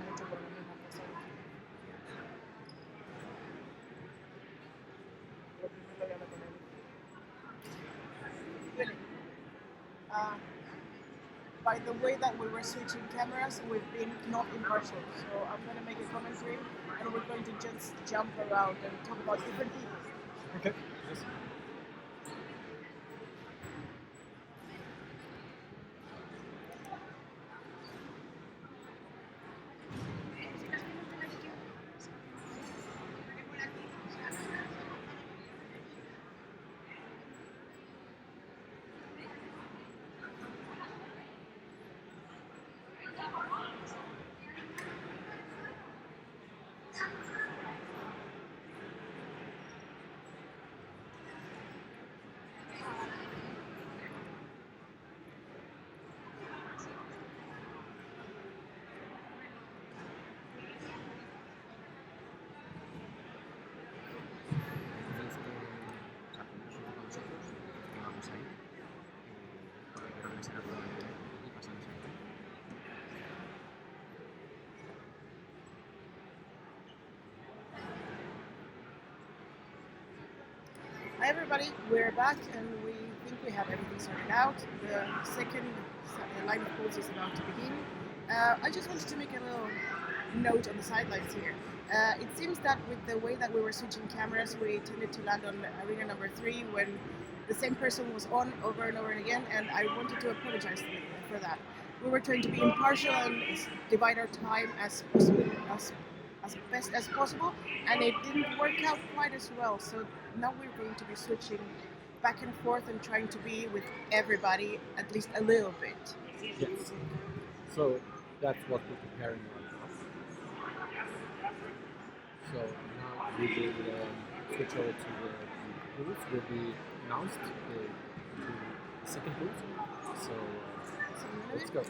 mucho por lo que me ha pasado. Pero primero lo voy a hablar con él. Really? By the way that we were switching cameras, we've been not impartial. So I'm going to make a commentary and we're going to just jump around and talk about different people. Okay. Yes. Entonces, o sea, ponemos un poco nosotros, que vamos ahí, porque creo que será todo y pasamos ahí. Hi everybody, we're back and we think we have everything sorted out. The second line of calls is about to begin. I just wanted to make a little note on the sidelines here. It seems that with the way that we were switching cameras, we tended to land on arena number 3 when the same person was on over and over again, and I wanted to apologize for that. We were trying to be impartial and divide our time as best as possible, and it didn't work out quite as well. So now we're going to be switching back and forth and trying to be with everybody at least a little bit. Yes. So that's what we're preparing right now. So now we will switch over to the booth. Will be announced to the second booth. So let's go.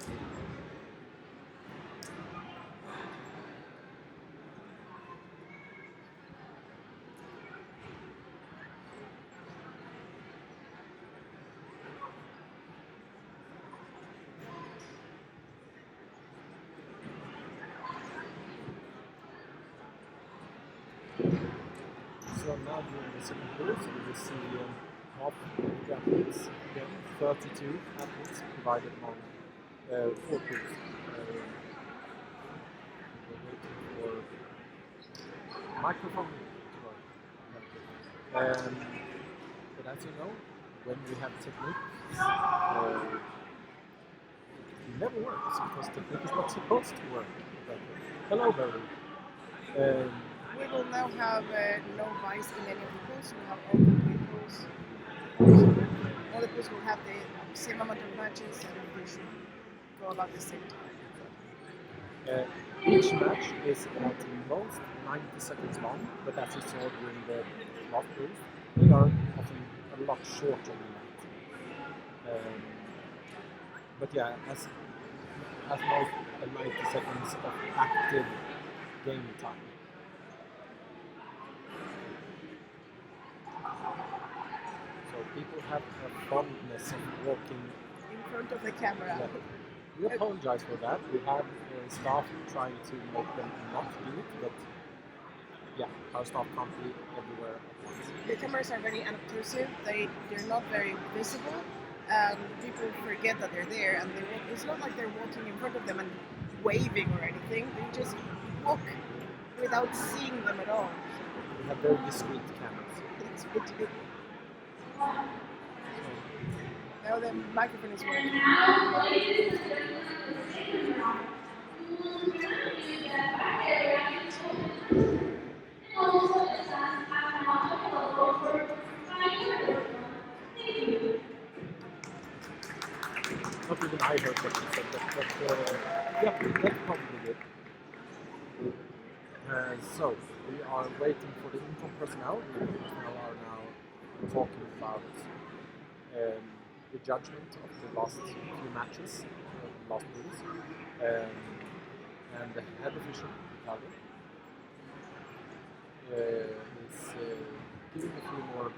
So now during the second booth, we will see half the athletes again, 32 athletes divided among 4 groups. We're waiting for microphone to work. But as you know, when we have technique, it never works because technique is not supposed to work. Hello, Barry. We will now have no vice in any of the pools. We'll have all complete pools. All the pools will have the same amount of matches and they should go about the same time. Each match is at most 90 seconds long, but as you saw during the last booth, they are often a lot shorter than that. But yeah, as most 90 seconds of active game time. So people have a fondness of walking In front of the camera. Yeah. We apologize for that. We have staff trying to make them not do it, but yeah, our staff can't be everywhere at once. The cameras are very unobtrusive. They're not very visible, and people forget that they're there. And it's not like they're walking in front of them and waving or anything. They just walk without seeing them at all. We have very discreet cameras. It's good to do. Now the microphone is working. Not even I heard what you said, but yeah, that's probably good. So, we are waiting for the income personnel. The income personnel are now talking about the judgment of the last few matches, last moves, and the head official, Ricardo, is giving a few more,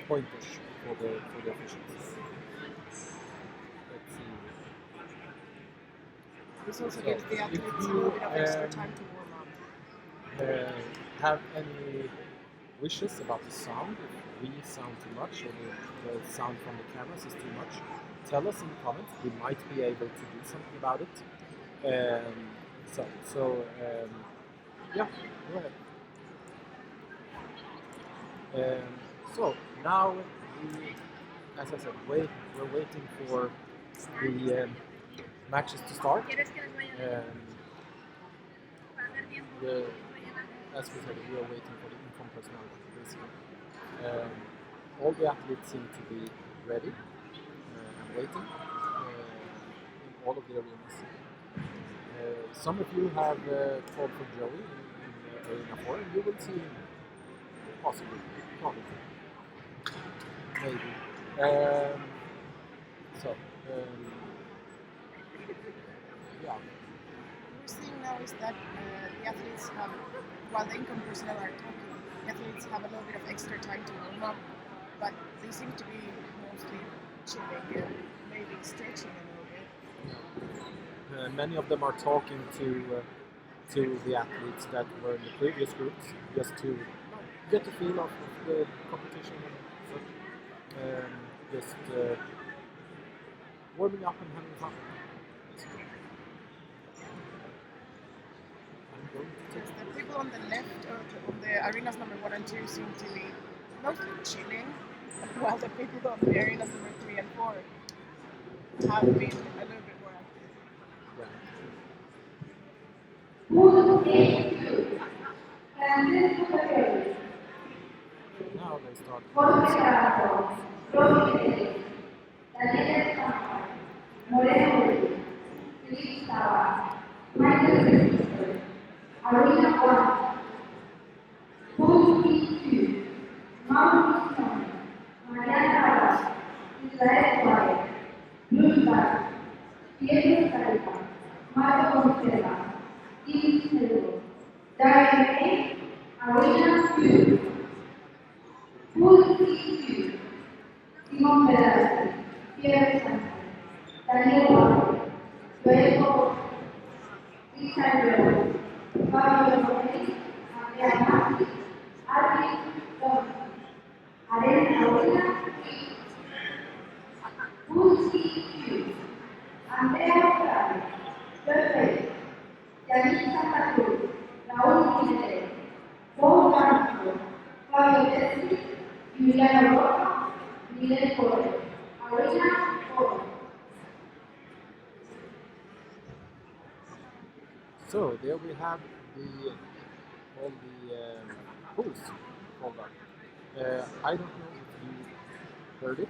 pointers for the officials. Let's see This also So, gives the if athletes a you, little bit of extra time to warm up. have any wishes about the sound, if we sound too much or the sound from the cameras is too much, tell us in the comments. We might be able to do something about it. Yeah, go ahead. So now we, as I said, we're waiting for the matches to start. The, as we said, we are waiting for the income personnel this year. All the athletes seem to be ready and waiting in all of the arenas. Some of you have called for Joey in Arena 4, and you will see him possibly, probably, maybe. So, yeah. What we're seeing now is that the athletes have, while the income personnel are talking, the athletes have a little bit of extra time to warm up, but they seem to be mostly chilling and maybe stretching a little bit. Many of them are talking to the athletes that were in the previous groups, just to get a feel of the competition and such. Just warming up and having fun. Basically. I'm going to take Because the people on the left of the arenas number 1 and 2 seem to be mostly chilling, while the people on the arenas number 3 and 4 have been a little bit more active. yeah. Now they start. Simon Petersson, Petersson, Daniel Luego, Richard Fabio Rodríguez, Andrea Matti, Alvin Don, Arena Olga, Busi, Andrea Octavio, Pepe, Yanis Santa Cruz, Raúl Jiménez, Paul Carlos, Fabio Tessi, Juliano Roca, Miguel Correa, Arena Oro. So there we have all the pools called up. I don't know if you heard it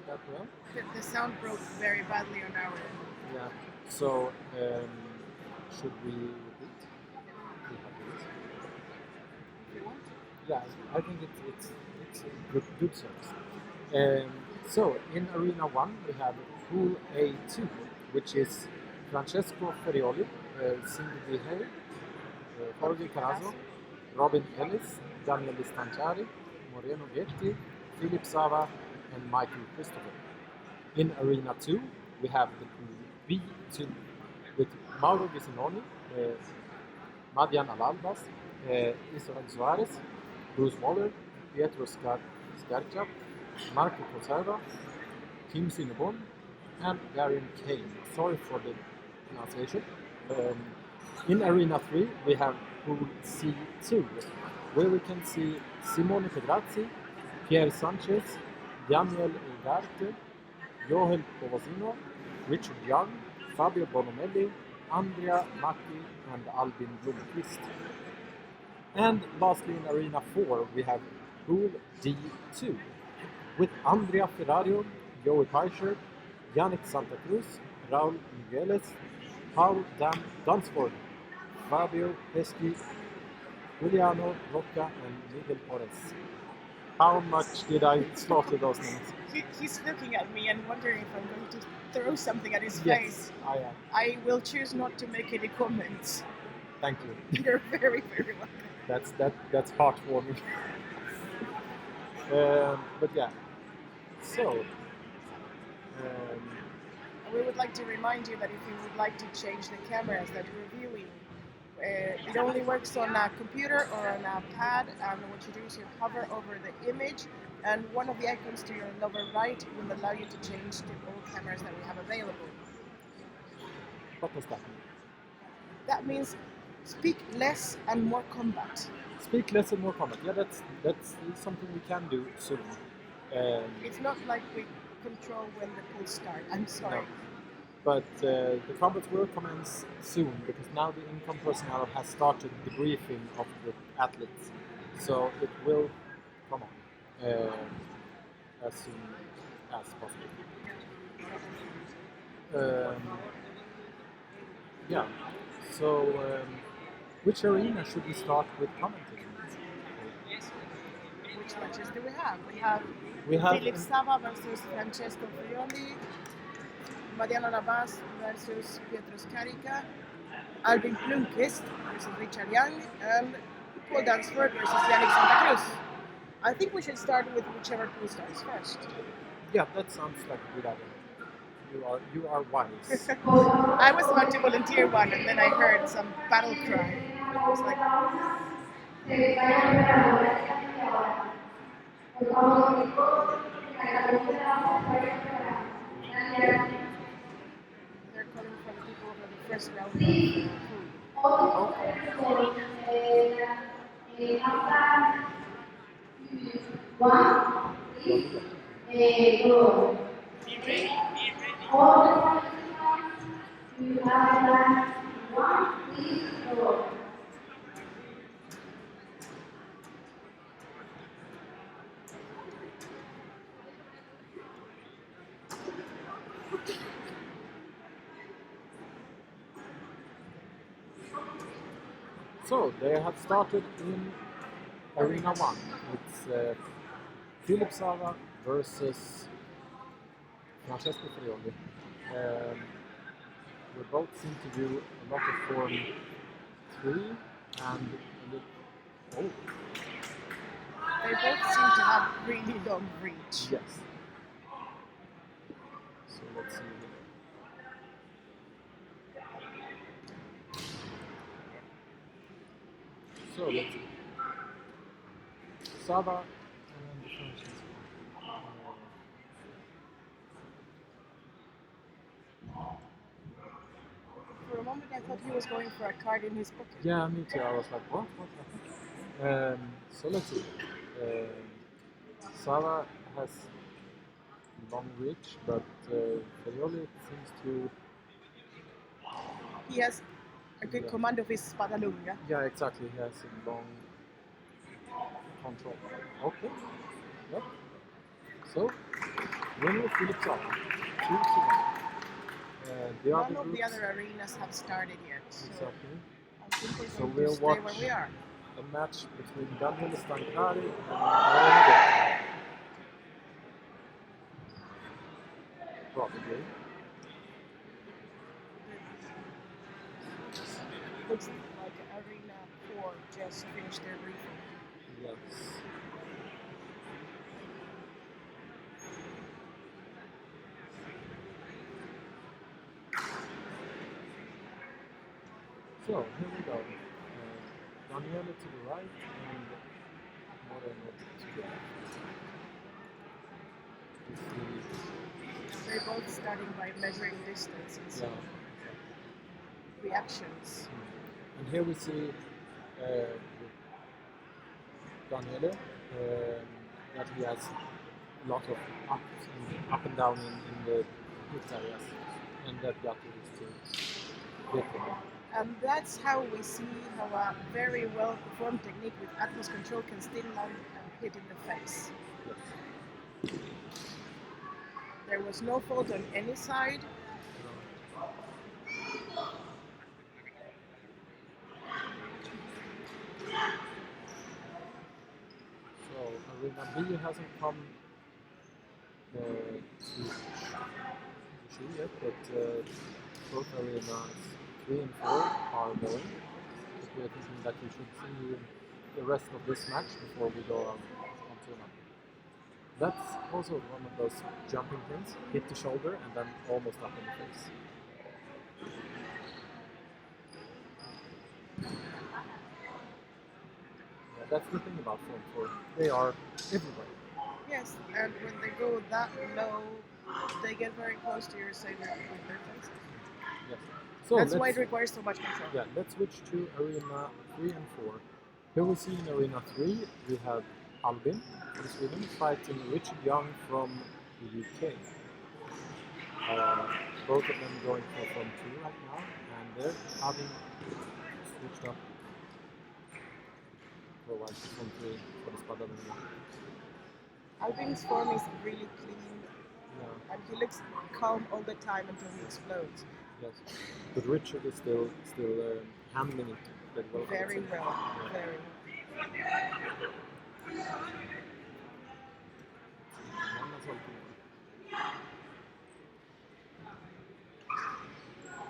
that well. The sound broke very badly on our end. Yeah. So should we repeat? We have this. If you want. Yeah, I think it's a good service. So in Arena 1 we have Pool A2, which is Francesco Ferrioli, Cindy Dihay, Jorge Carazo, Robin Ellis, Daniel Distanciari, Moreno Getty, Philip Sava, and Michael Christopher. In Arena 2 we have the Pool B2 with Mauro Visinoni, Madian Alalbas, Israel Suarez, Bruce Waller, Pietro Scarcia, Marco Conserva, Kim Sinebon, and Darian Kane. Sorry for the pronunciation. In Arena 3 we have Pool C2, where we can see Simone Pedrazzi, Pierre Sanchez, Daniel Ugarte, Joel Povosino, Richard Young, Fabio Bonomelli, Andrea Macchi, and Albin Blomqvist. And lastly, in Arena 4, we have Pool D2 with Andrea Ferrario, Joey Peischer, Yannick Santa Cruz, Raul Migueles, Paul Dunsford, Fabio Pesci, Giuliano Rocca, and Miguel Torres. How much did I slaughter those names? He's looking at me and wondering if I'm going to throw something at his Yes, face. I am. I will choose not to make any comments. Thank you. You're very, very welcome. That's heartwarming. But yeah, so And we would like to remind you that if you would like to change the cameras that you're viewing, it only works on a computer or on a pad, and what you do is you hover over the image, and one of the icons to your lower right will allow you to change to all cameras that we have available. What does that mean? That means speak less and more combat. Speak less and more combat. Yeah, that's something we can do soon. It's not like we control when the pulls start. I'm sorry. No. But the combat will commence soon because now the income personnel has started the briefing of the athletes. So it will come on as soon as possible. Yeah. So which arena should we start with commenting? Which matches do we have? We have Filip Sava versus Francesco Frioli, Mariano Navas versus Petros Carica, Albin Blomqvist versus Richard Young, and Paul Dansford versus Yannick Santa Cruz. I think we should start with whichever pool starts first. Yeah, that sounds like a good idea. You are wise. I was about to volunteer one, and then I heard some battle cry. It was like, they're calling for the people over the first round of So they have started in Arena 1. It's Filip Sava versus Francesco Frioli. We both seem to do a lot of form 3 and oh They both seem to have really long reach. yes. So let's see. So let's see. Sava and Francesco. For a moment, I thought he was going for a card in his pocket. Yeah, me too. I was like, what happened? So let's see. Sava has long reach, but Frioli seems to. He has a good Yeah. command of his spada lunga. Yeah, exactly. He has a long control. Okay. Yep. So, winner Filip Sava. 2-1. The None other of the groups, other arenas have started yet. So exactly. I think we're So going we'll to stay watch where we are. a match between Daniel Stancari and Olga. Probably. Looks like Arena 4 just finished their briefing. Yes. So here we go. Daniele to the right and Moreno to the left. They're both starting by measuring distance and Yeah, some exactly. reactions. And here we see Daniele that he has a lot of up and down in the hit areas, and that Yatu is to hit him. And that's how we see how a very well performed technique with Atmos control can still land and hit in the face. Yes. There was no fault on any side. So Arena B hasn't come to show yet, but both arenas 3 and 4 are going. But we're thinking that we should see the rest of this match before we go on to another. That's also one of those jumping things. Hit the shoulder and then almost up in the face. Yeah, that's the thing about Form 4. They are everywhere. Yes, and when they go that low, they get very close to your saber with their faces. Yes. So That's why let's, it requires so much control. yeah, let's switch to Arena 3 and 4. Here we see in Arena 3 we have Albin from Sweden fighting Richard Young from the UK. Both of them going for Form 2 right now, and they're having switched up for a while to Form 3 for the Spada Arena. Albin's form is really clean, Yeah, and he looks calm all the time until he explodes. yes. But Richard is still handling it very well. I would Very say. well, Yeah. very. Mammas alltid.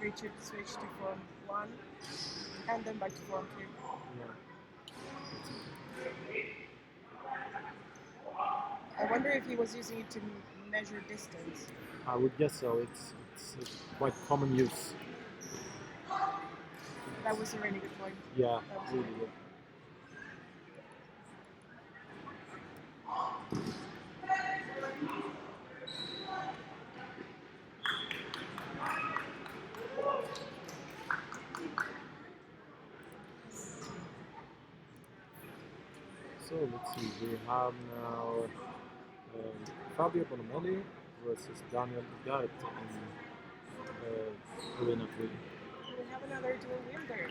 Richard switched to form 1, and then back to form 2. Yeah. I wonder if he was using it to measure distance. I would guess so. It's quite common use. That was a really good point. Yeah, That was really good. So let's see, we have now Fabio Bonomelli versus Daniel Ugarte in Arena 3. We have another dual wielder.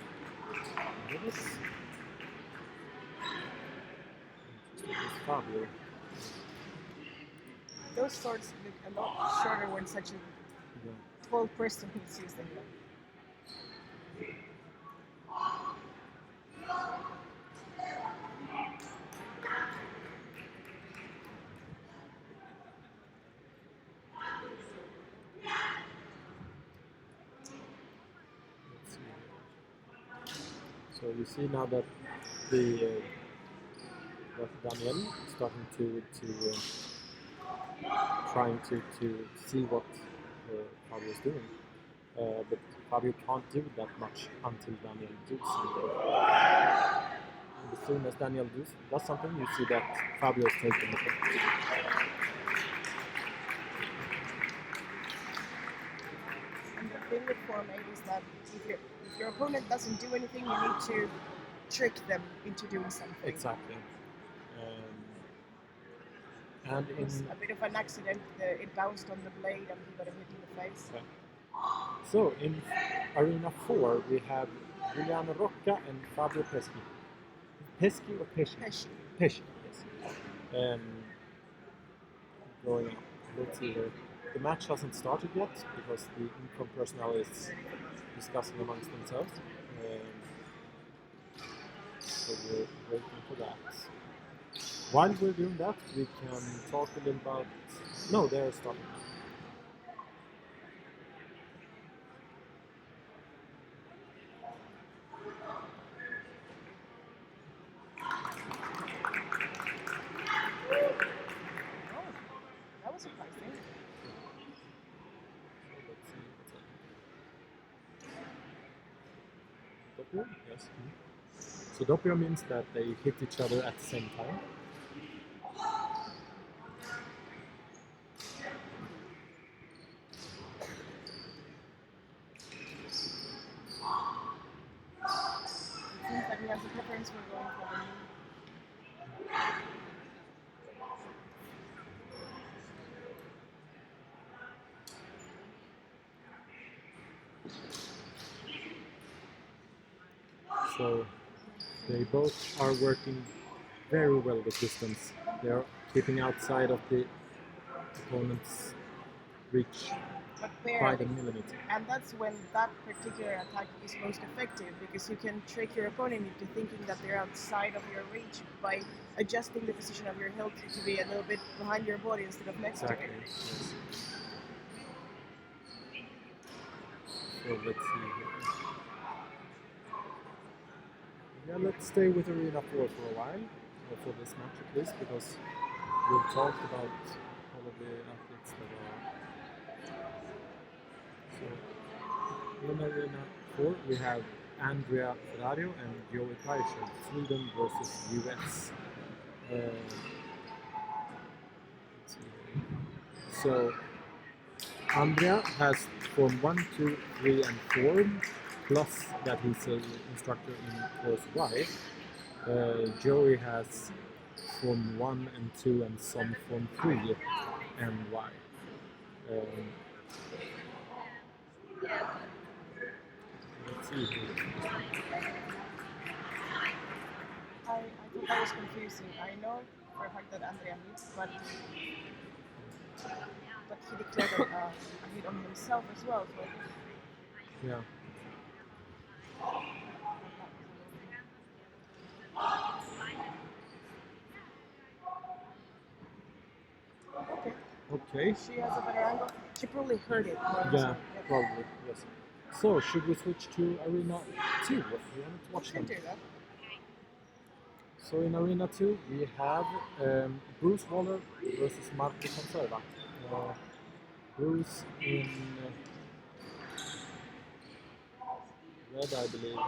Yes. Interesting is Fabio. Those swords look a lot shorter when such a Yeah. tall person is using them. Let's see. So you see now that that Daniel is starting to trying to see what Fabio is doing, but Fabio can't do that much until Daniel does something. And as soon as Daniel does something, you see that Fabio is taking the point. And the thing with Form 8 is that if your opponent doesn't do anything, you need to trick them into doing something. Exactly. And in It's a bit of an accident. It bounced on the blade and he got a hit in the face. so in Arena 4 we have Giuliano Rocca and Fabio Pesci. Pesci or Pesci? Pesci. Pesci, yes. Going up. Let's see here. The match hasn't started yet because the income personnel is discussing amongst themselves. So we're waiting for that. While we're doing that, we can talk a little about. No, they're starting. Oh, that was surprising. Let's see what's up. Doppio? Yes. So Doppio means that they hit each other at the same time. It seems like he has a preference for going for the knee. So they both are working very well with distance. They are keeping outside of the opponent's reach But by barely. the millimeter. And that's when that particular attack is most effective, because you can trick your opponent into thinking that they're outside of your reach by adjusting the position of your hilt to be a little bit behind your body instead of next Exactly. to it. Yes. So let's see here. Yeah, let's stay with Arena 4 for a while, or for this match at least, because we've talked about all of the athletes that are. So in Arena 4 we have Andrea Ferrario and Joey Petersson, Sweden versus US. Let's see here. So Andrea has Form 1, 2, 3 and 4, plus that he's an instructor in course Y. Joey has Form 1 and 2 and some Form 3 and Y. Let's see here. I thought that was confusing. I know for a fact that Andrea hit, but he declared a hit on himself as well. So Yeah. Okay. she has a better angle. She probably heard it. More Yeah, probably, yes. So, should we switch to Arena 2? We want to watch Can them. do that. So in Arena 2 we have Bruce Waller versus Marco Conserva. Bruce in red, I believe.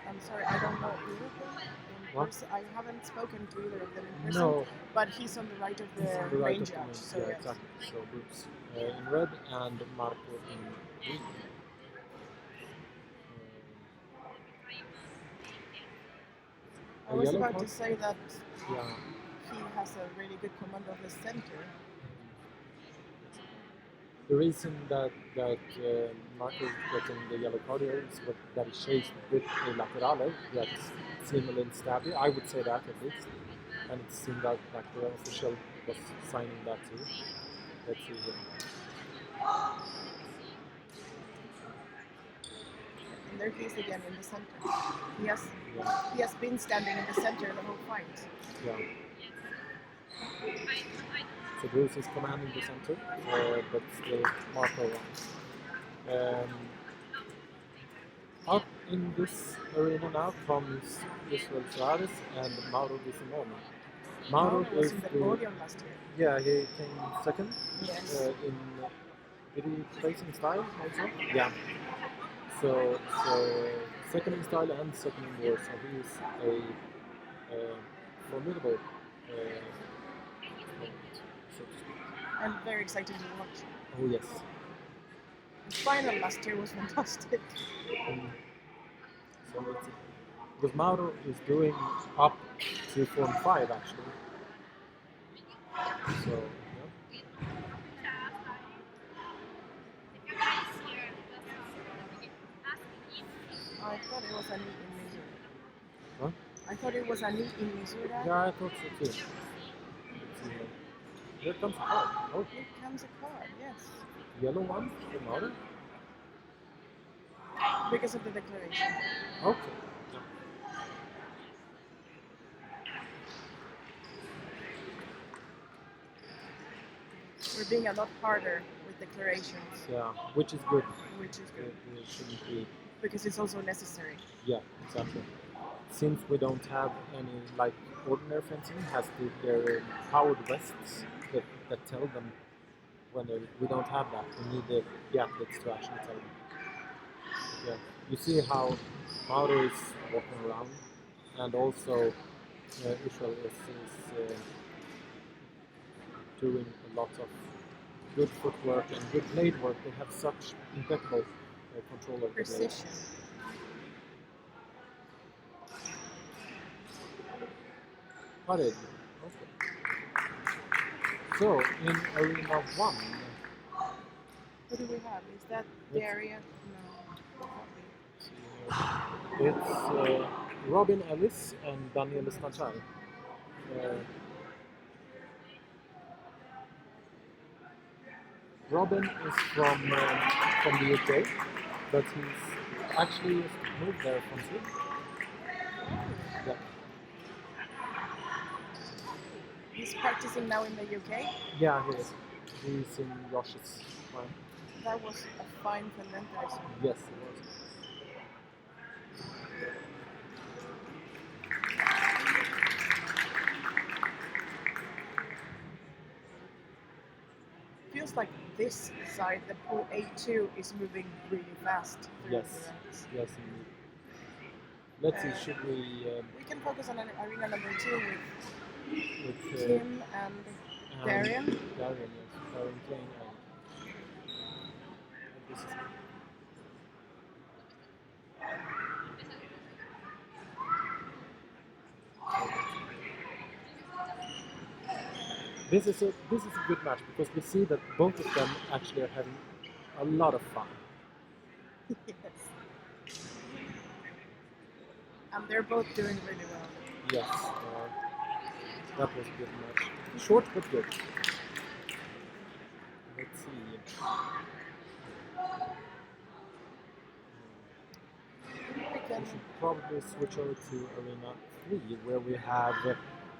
I'm sorry, I don't know either of them in What? person. I haven't spoken to either of them in person. No, But he's on the right of the he's on the right main of the judge. main. So Yeah, yes. exactly. So Bruce in red and Marco in green. I was yellow about card? to say that Yeah. he has a really good command of the center. The reason that Marco is getting the yellow card here is that he chased with a laterale that's similar in stabby. I would say that at least. And it seemed like the official was signing that too. Let's see here. And there he is again in the center. He has Yeah. he has been standing in the center the whole fight. Yeah. So Bruce is commanding the center, but still Marco runs. Up in this arena now comes Israel Suarez and Mauro Di Simone. Mauro was is in the the podium last year. yeah, he came second Yes. in did he place in style also? Yeah. So second in style and second in war. So he is a formidable opponent, so to speak. And very exciting to watch. Oh yes. The final last year was fantastic. So let's see. Because Mauro is doing up to Form 5 actually. So yeah. I thought it was a knee in Missouri. Huh? I thought it was a knee in Missouri. Yeah, I thought so too. Let's see here. Here comes a card. Oh, Here comes a card, yes. yellow one for Mauro. Because of the declaration. Okay. Yeah. We're being a lot harder with declarations, Yeah, which is good. which is good. It shouldn't be. Because it's also necessary. Yeah, exactly. Since we don't have any like ordinary fencing has their powered vests that tell them when we don't have that. We need the athletes to actually tell them. Yeah, you see how Mauro is walking around, and also Israel is doing a lot of good footwork and good blade work. They have such impeccable control of the blade. Precision. Parade. Okay. So in Arena 1, What do we have? Is that the Let's- area? No. probably. it's Robin Ellis and Daniel Snachar. Robin is from the UK, but he's actually moved there from Sweden. Yeah. He's practicing now in the UK. Yeah, he is. He's in Josh's plan. That was a fine Fernandez. Yes, it was. this side, the pool A2 is moving really fast through Yes. the ranks. Yes, indeed. Let's see, should we We can focus on arena number 2 with with Kim and Darian. Darian, yes, Darian King, and this is this is a good match because we see that both of them actually are having a lot of fun. Yes. And they're both doing really well. Yes, that was a good match. Short but good. Let's see. We We can should probably switch over to Arena 3, where we have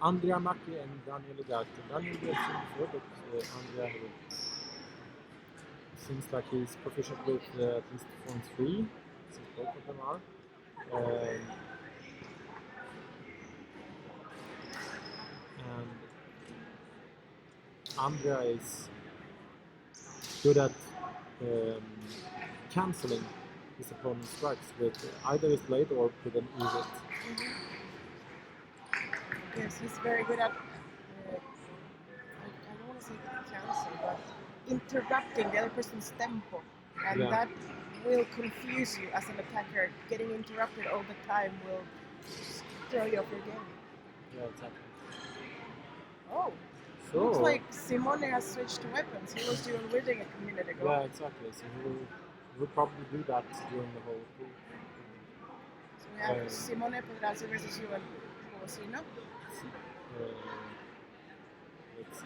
Andrea Macchi and Daniel Ugarte. Daniel we have seen before, but Andrea seems like he's proficient with at least Form 3, since both of them are. And Andrea is good at cancelling his opponent's strikes with either his blade or with an E-hit. Yes, he's very good at, I don't want to say cancel, but interrupting the other person's tempo. And Yeah. that will confuse you as an attacker. Getting interrupted all the time will throw you off your game. Yeah, exactly. Oh, So, looks like Simone has switched weapons. He was doing withing a minute ago. yeah, exactly. So we'll probably do that during the whole pool. So we have Um, Simone Petersson versus you and Rosina. Let's see.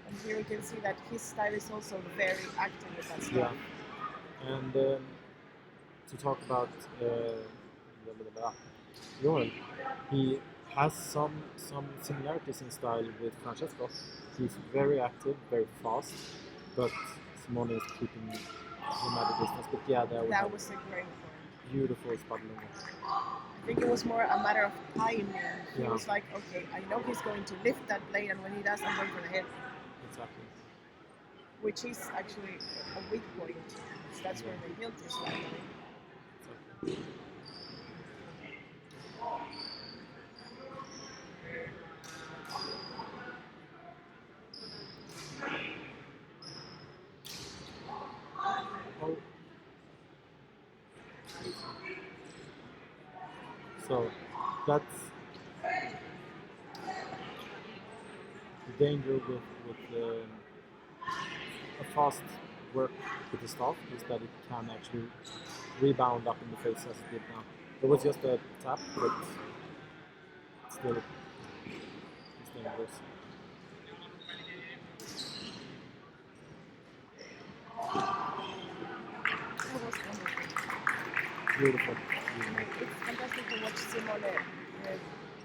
And here we can see that his style is also very active with that Yeah. stuff. And to talk about Joel, he has some similarities in style with Francesco. He's very active, very fast, but Simone is keeping him at a distance. But yeah, That was a great point. beautiful spuddling. I think it was more a matter of timing. He Yeah. was like, okay, I know he's going to lift that blade, and when he does, I'm going for the head, Exactly. which is actually a weak point. That's where the hilt is landing. Exactly. Oh. So that's the danger with a fast work with the staff is that it can actually rebound up in the face as it did now. It was just a tap, but still it's dangerous. That was wonderful. Beautiful. It's fantastic to watch Simone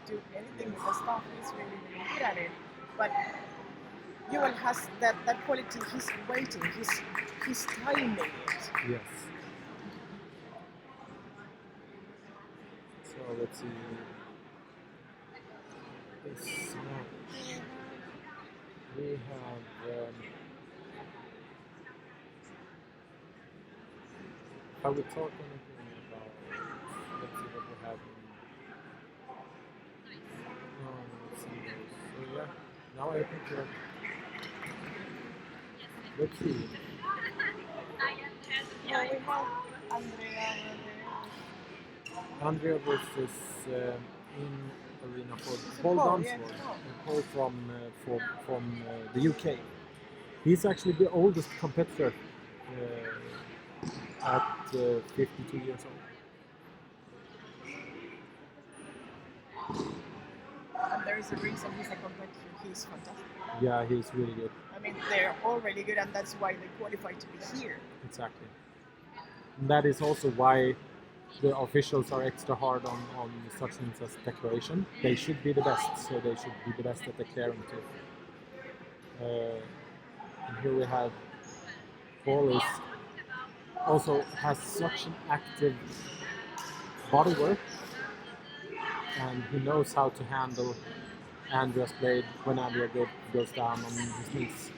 do anything with the staff. He's really, really good at it. But Joel has that quality. He's waiting. He's timing it. Yes. So let's see. This match. We have. Have we talked anything about? Let's see what we have. Let's see those. So yeah. Now I think we're. Let's see. Yeah, we have Andrea over Andrea versus in arena for It's a Paul Paul, Dunsworth, yeah, Paul from the UK. He's actually the oldest competitor at 52 years old. And there is a reason he's a competitor. He's fantastic. Yeah, he's really good. I mean, they're already good, and that's why they qualified to be here. Exactly. And that is also why the officials are extra hard on such things as declaration. They should be the best, so they should be the best at declaring too. And here we have Paul is also has such an active body work and he knows how to handle Andrea's blade when Andrea goes down on his knees.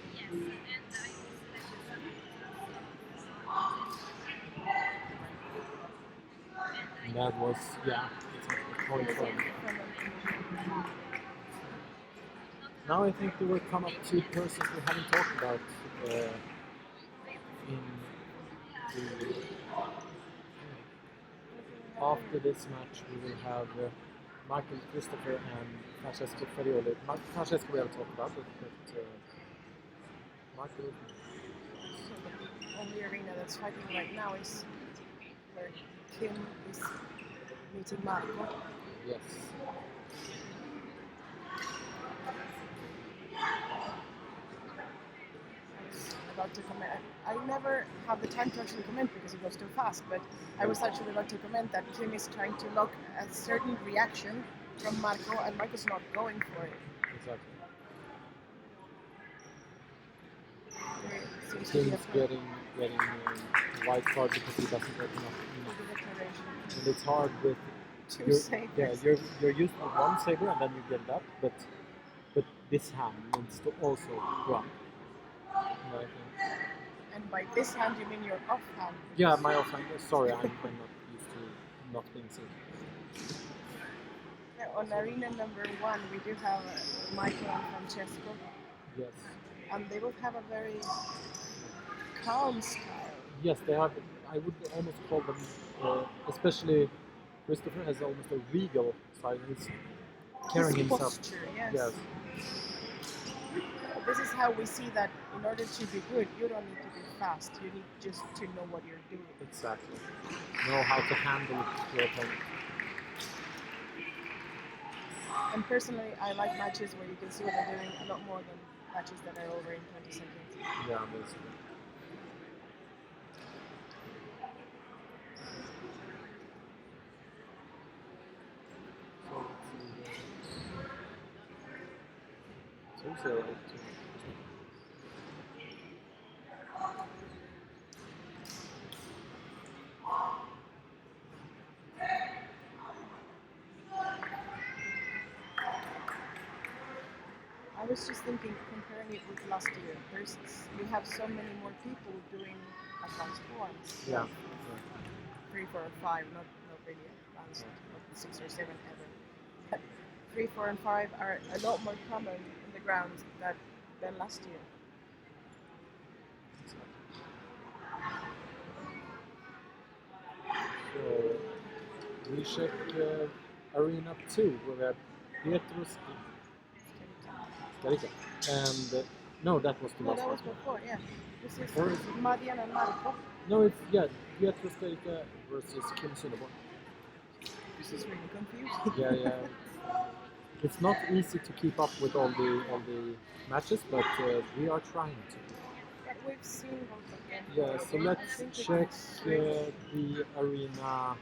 And that was, yeah, it's a point for him. Now I think there will come up two persons we haven't talked about in the, after this match. We will have Michael Christopher and Francesco Ferrioli. Francesco we have talked about it, but Michael. So the only arena that's fighting right now is where Kim is meeting Marco. Yes. About to comment. I never have the time to actually comment because it goes too fast, but I was actually about to comment that Kim is trying to lock a certain reaction from Marco, and Marco's not going for it. Exactly. There seems to be Kim's getting a white card because he doesn't open up enough. And it's hard with Two sabers. Yeah, you're used to one saber and then you get that, but this hand needs to also run. And I think, And by this hand, you mean your offhand? yeah, my offhand. Sorry, I'm not used to not being seen. Yeah, on arena number 1, we do have Michael and Francesco, Yes. and they both have a very calm style. Yes, they have. I would almost call them, especially Christopher has almost a regal style. He's carrying His himself. posture, yes. Yes. This is how we see that in order to be good, you don't need to be fast. You need just to know what you're doing. Exactly. Know how to handle your opponent. And personally, I like matches where you can see what they're doing a lot more than matches that are over in 20 seconds. Yeah, basically. So let's see. So I was just thinking, comparing it with last year, we have so many more people doing advanced forms. yeah. 3, 4, and 5, not really advanced, not 6 or 7 ever. But 3, 4, and 5 are a lot more common in the ground than last year. So we check arena 2 where we have Petersson. And no, that was the No, last that one. was before, yeah. This is Or is Marian and Marco. No, it's Pietro Sterica versus Kim Sunderborn. This is really confusing. Yeah. It's not easy to keep up with all the matches, but we are trying to. But we've seen both of them. Yeah, so already. let's I think check it's the arena.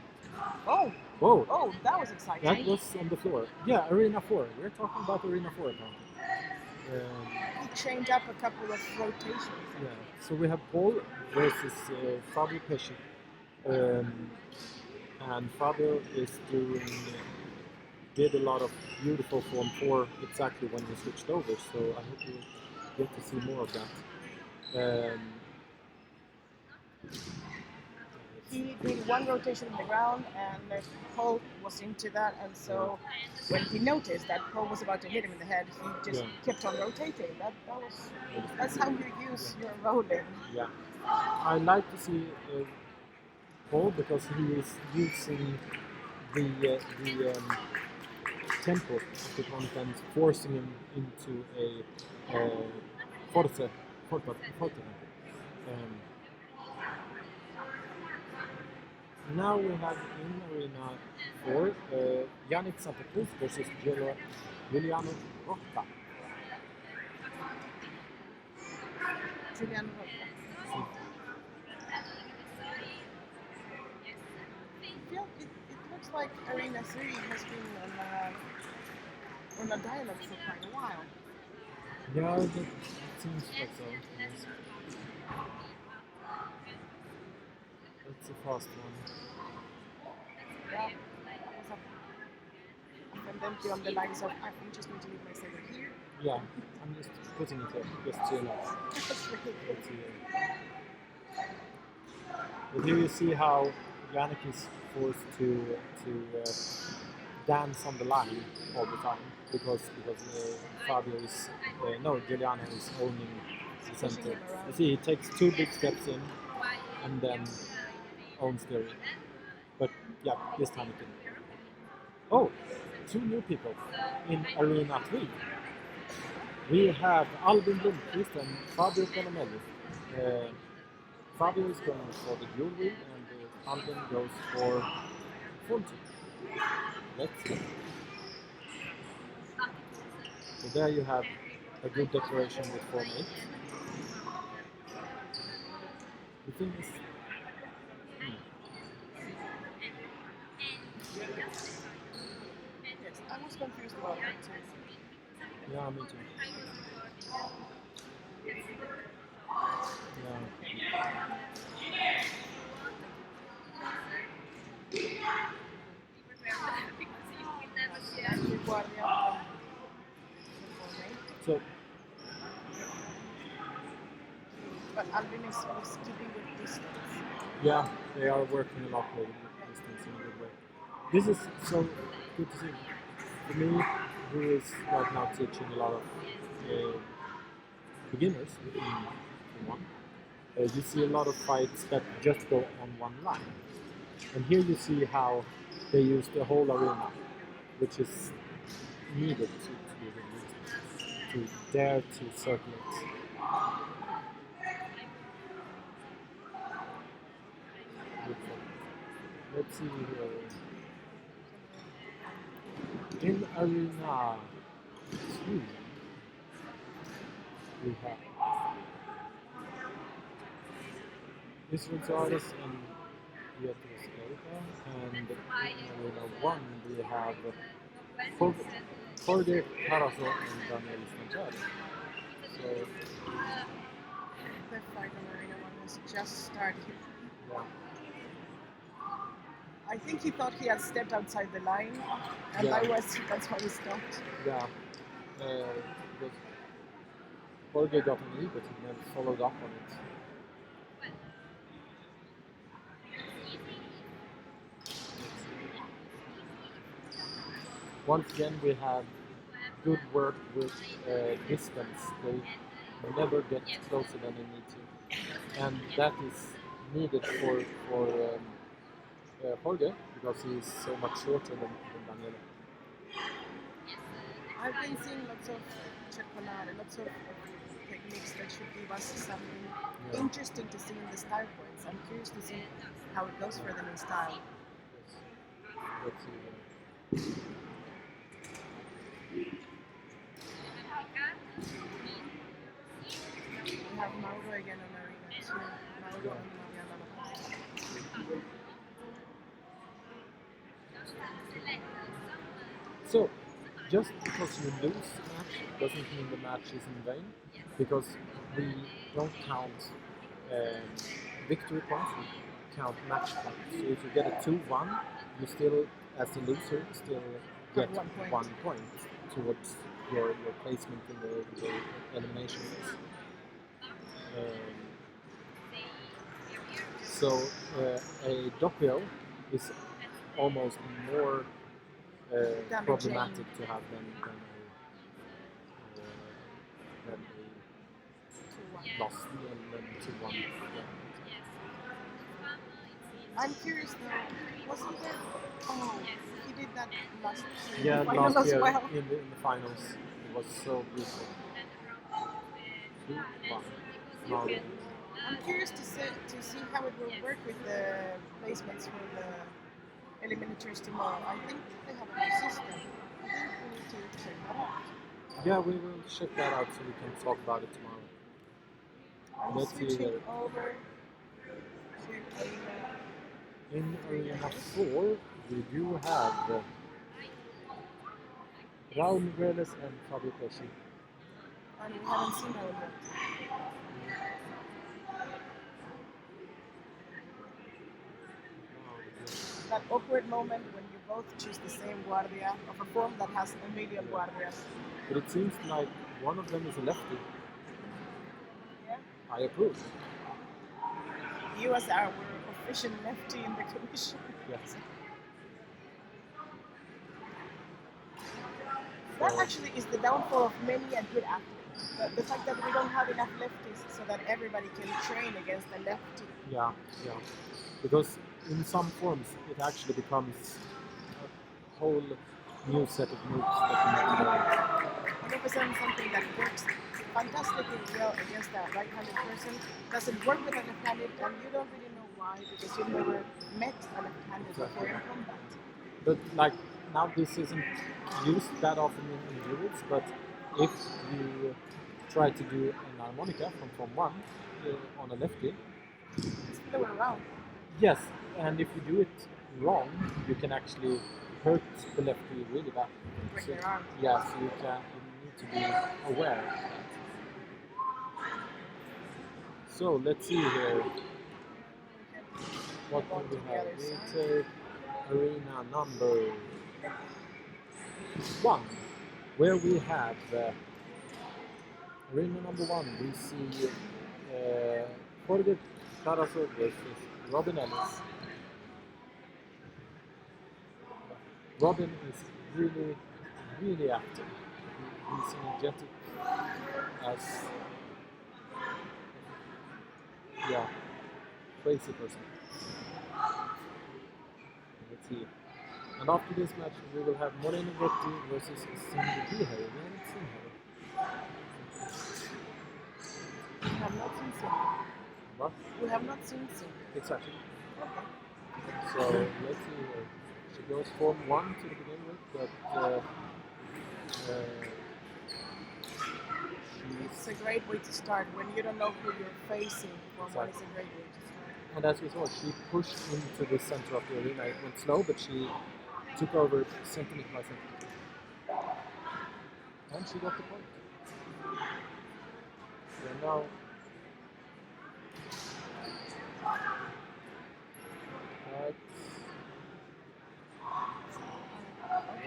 Oh, Whoa, oh, that was exciting. that was on the floor. Yeah, arena 4. We're talking about arena 4 now. We changed up a couple of rotations. Yeah, so we have Paul versus Fabio Pesci. And Fabio did a lot of beautiful form 4 exactly when he switched over, so I hope you get to see more of that. He did one rotation in the ground, and Paul was into that, and so when he noticed that Paul was about to hit him in the head, he just kept on rotating. That's how you use your rolling. Yeah, I like to see Paul because he is using the tempo of the opponent and forcing him into a forte tempo. Now we have in arena 4 Yannick Santa Cruz versus Giuliano Rocca. Giuliano Rocca. Yeah, it looks like arena 3 has been on a dialogue for quite a while. Yeah, it seems like so. Yes. It's a fast one. Yeah. and then be on the lines of I think just need to leave my Saber here. Yeah, I'm just putting it here, just so you know. That's really cool. Let's see here. But here you see how Yannick is forced to dance on the line all the time because Fabio is no Giuliano is owning the Pushing center. him around. You see, he takes 2 big steps in and then owns the arena. But yeah, this time he didn't. Oh, 2 new people in Arena 3. We have Albin Blomqvist and Fabio Colomelli. Fabio is going for the dual wheel and Albin goes for Fonti. Let's see. So there you have a good declaration with Form 8. The thing is, Yes, I was confused about that too. yeah, me too. Yeah. Anche guardia So but Albin is keeping with distance. yeah, they are working a lot with distance in a good way. This is so good to see. For me, who is right now teaching a lot of beginners in one, you see a lot of fights that just go on one line. And here you see how they use the whole arena, which is needed to be really used, to dare to circulate. Let's see here. In Arena 2, we have Israel Zares and Beatriz Erika, and in Arena 1 we have Jorge Carazo and Daniel Stanchari. So, The fight on Arena 1 was just started. yeah. I think he thought he had stepped outside the line, and Yeah. that's why he stopped. Yeah, because Olga got a knee, but he never followed up on it. Once again, we have good work with distance. They never get closer than they need to, and that is needed for Jorge because he's so much shorter than Daniela. I've been seeing lots of chocolate, lots of techniques that should give us something interesting to see in the style points. I'm curious to see how it goes for them in style. Let's see. We have Mauro again on Arena 2. Mauro and Mariana Lopez. So, just because you lose a match doesn't mean the match is in vain, because we don't count victory points, we count match points. So if you get a 2-1, you still, as the loser, still get 1 point towards your placement in the elimination race. So a doppio is almost more problematic to have than a loss than 2-1. I'm curious though, wasn't there? Oh, he did that last year. Yeah, in the final last year as well. in the finals, it was so beautiful. 2-1. Now, I'm curious to see how it will work with the placements for the eliminators tomorrow. I think they have a new system. I think we need to check that out. yeah, we will check that out so we can talk about it tomorrow. I'm Let's see switching here. over to In Arena 4, we do have Raul Migueles and Fabio Pesci. and we haven't seen Raul yet. that awkward moment when you both choose the same guardia of a form that has a million guardias. But it seems like one of them is a lefty. Yeah. I approve. You as our official lefty in the commission. Yes. That actually is the downfall of many a good athlete. The fact that we don't have enough lefties so that everybody can train against a lefty. Yeah. Because in some forms it actually becomes a whole new set of moves that you need to learn. 100% something that works fantastically well against a right-handed person doesn't work with a left-handed, and you don't really know why because you've never met a left-handed before in combat. But like now this isn't used that often in duels, but if you try to do an harmonica from form 1 on a lefty, It's the other way around. yes, and if you do it wrong, you can actually hurt the lefty really bad. Break their arm. Yeah, so you need to be aware of that. So let's see here. What do we have? We take arena number 1, where we have arena number 1. We see Jorge Petersson versus Robin Ellis. Robin is really active. He's energetic as crazy person. Let's see. And after this match, we will have Moreno Gotti versus Cindy Biher. We haven't seen her. We have not seen Saber. What? We have not seen Saber. Exactly. Okay. So let's see here. She goes form 1 to begin with, but It's a great way to start when you don't know who you're facing. Form 1 is a great way to start. and as we saw, she pushed into the center of the arena. It went slow, but she took over centimeter by centimeter. And she got the point. So now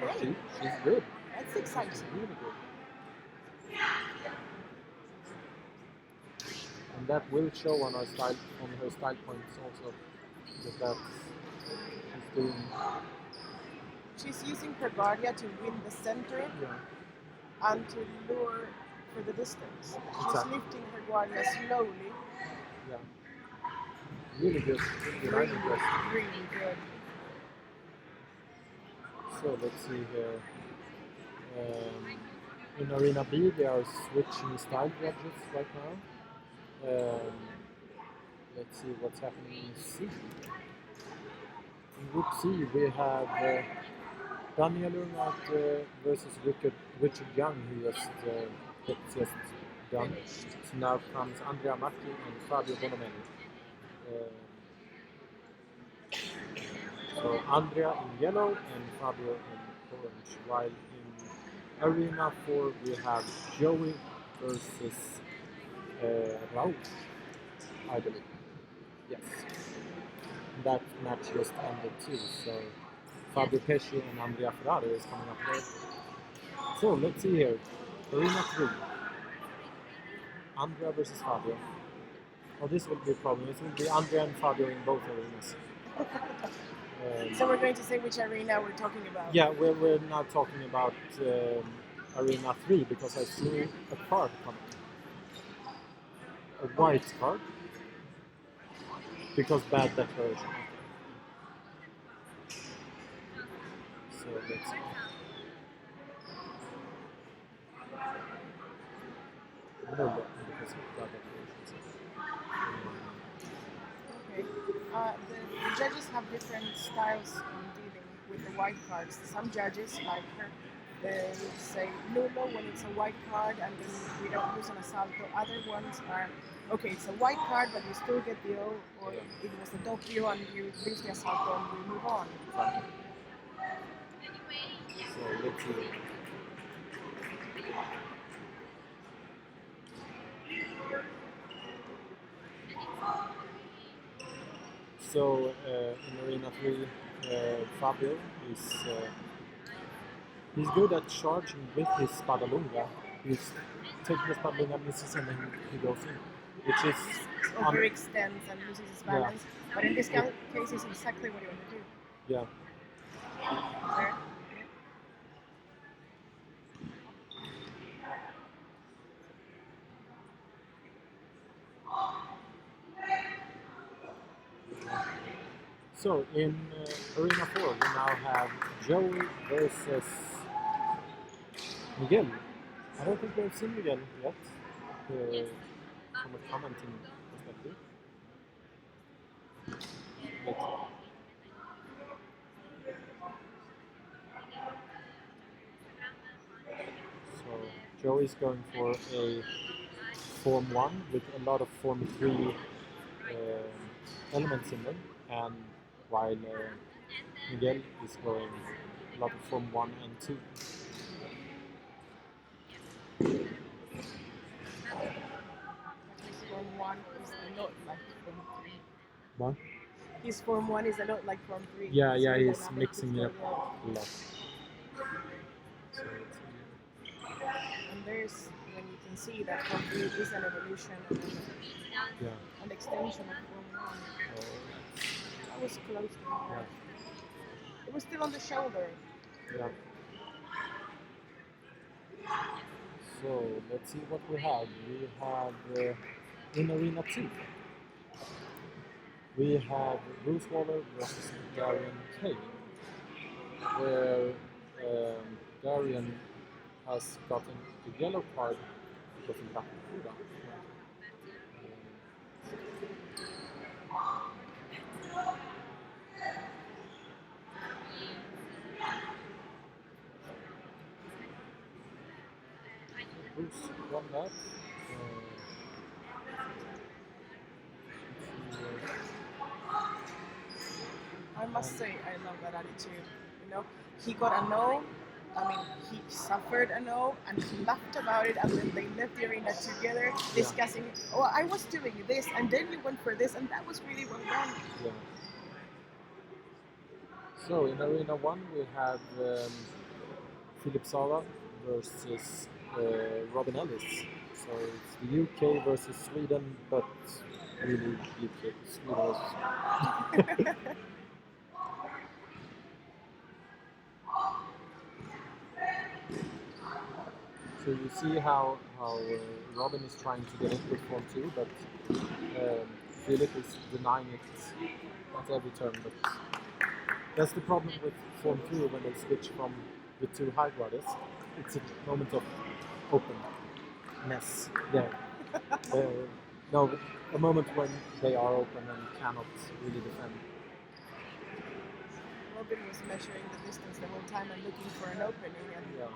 Okay. she's good. That's exciting. She's really good. And that will show on her style points also, that she's doing. She's using her guardia to win the center Yeah. and to lure for the distance. She's Exactly. lifting her guardia slowly. Yeah. Really good. I'm impressed. Really good. So let's see here. In Arena B, they are switching style judges right now. Let's see what's happening in C. In Group C, we have Daniel Urnat versus Richard Young, who just done. So now comes Andrea Macchi and Fabio Bonomelli. So Andrea in yellow and Fabio in orange, while in Arena 4 we have Joey versus Raul, I believe. Yes. That match just ended too, so Fabio Pesci and Andrea Ferrari is coming up there. So let's see here. Arena 3. Andrea versus Fabio. Oh, this will be a problem. It will be Andrea and Fabio in both arenas. So we're going to say which arena we're talking about. Yeah, we're now talking about Arena 3 because I see a card coming. A white card. Because bad declaration. So let's see. No, because of bad declarations. Okay. The judges have different styles in dealing with the white cards. Some judges, like her, they say nulo when it's a white card and then we don't use an assalto. Other ones are, okay, it's a white card but you still get the O, or it was a doppio and you lose the assalto and we move on. So let's see. So in Arena 3 Fabio is he's good at charging with his Spadalunga. He's taking the Spadalunga, misses, and then he goes in, which is Overextends and loses his Yeah. balance. But in this case, it's exactly what you want to do. yeah. There. So in Arena 4 we now have Joey versus Miguel. I don't think we've seen Miguel yet from a commenting perspective. But so Joey's going for a Form 1 with a lot of Form 3 elements in them, and while Miguel is going a lot of Form 1 and 2. His Form 1 is a lot like Form 3. What? His Form 1 is a lot like Form 3. Yeah, It's really he's dynamic, mixing it's it up really- a lot. So it's, And there's when you can see that Form 3 is an evolution and yeah. an extension of Form 1. That was close to the heart. It was still on the shoulder. Yeah. So let's see what we have. We have in Arena 2. We have Bruce Waller versus Darian Kane, where Darian has gotten the yellow card because he got the Bruce won that. I must say, I love that attitude. You know, he got a no. I mean, he suffered a no, and he laughed about it, and then they left the arena together, discussing, "Oh, I was doing this, and then you went for this, and that was really well done." Yeah. So in Arena 1 we have Philip Sala versus Robin Ellis. So it's the UK versus Sweden, but really UK. Sweden is So you see how Robin is trying to get in with Form 2, but Philip is denying it at every turn. But that's the problem with Form 2 when they switch from the two high guards. It's a moment of openness there. No, a moment when they are open and cannot really defend. Robin was measuring the distance the whole time and looking for an opening, and Yeah,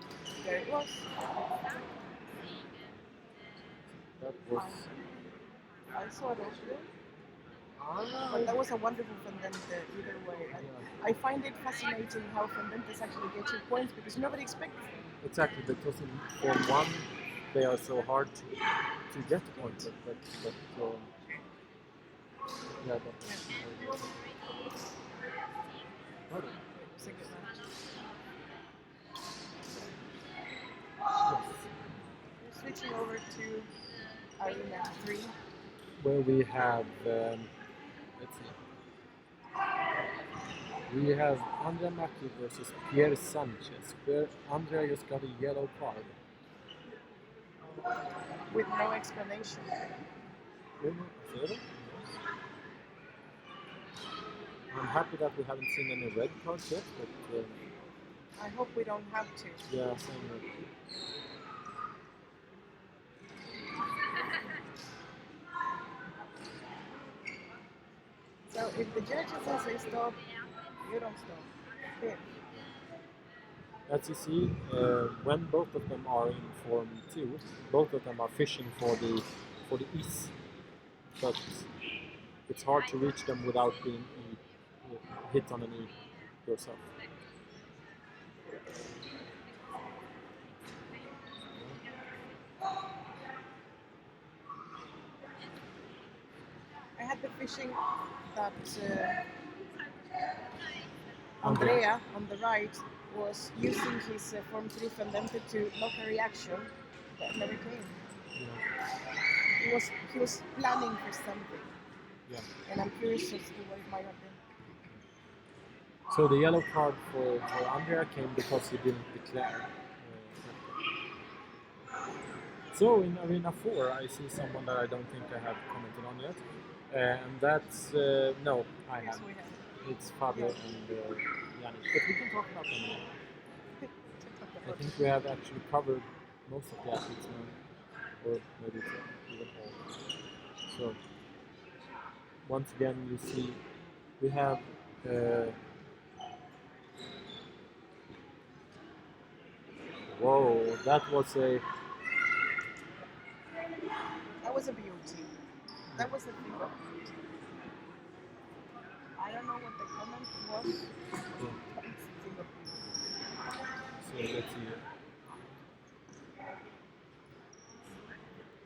there it was. that was. I saw it also. But that was a wonderful Fendente either way. And I find it fascinating how Fendentes actually get 2 points because nobody expects them. Exactly, because in Form 1 they are so hard to get points. But yeah, but It was a good match. We're switching over to Arena 3. where we have let's see. We have Andrea Macchi versus Pierre Sanchez, where Andrea just got a yellow card. With no explanation. I'm happy that we haven't seen any red cards yet, but I hope we don't have to. yeah, same here. So if the judges say stop, you don't stop. Good. As you see, when both of them are in Form 2, both of them are fishing for the Is, but it's hard to reach them without being hit on an E yourself. I had the fishing that Andrea on the right was using his form 3 Fendente to block a reaction that never came. Yeah. He was planning for something, Yeah. and I'm curious as to what it might have been. So the yellow card for Andrea came because he didn't declare. So in Arena 4, I see someone that I don't think I have commented on yet, and that's no, I Yes, have. we have. It's Fabio Yeah. and Yannick, but we can talk about them now. To talk I about think we have actually covered most of the athletes now, or maybe even all. So once again, you see we have. Whoa, that was a. That was a beauty. That was a thing of beauty. I don't know what the comment was, but it's a thing of beauty. So let's see here.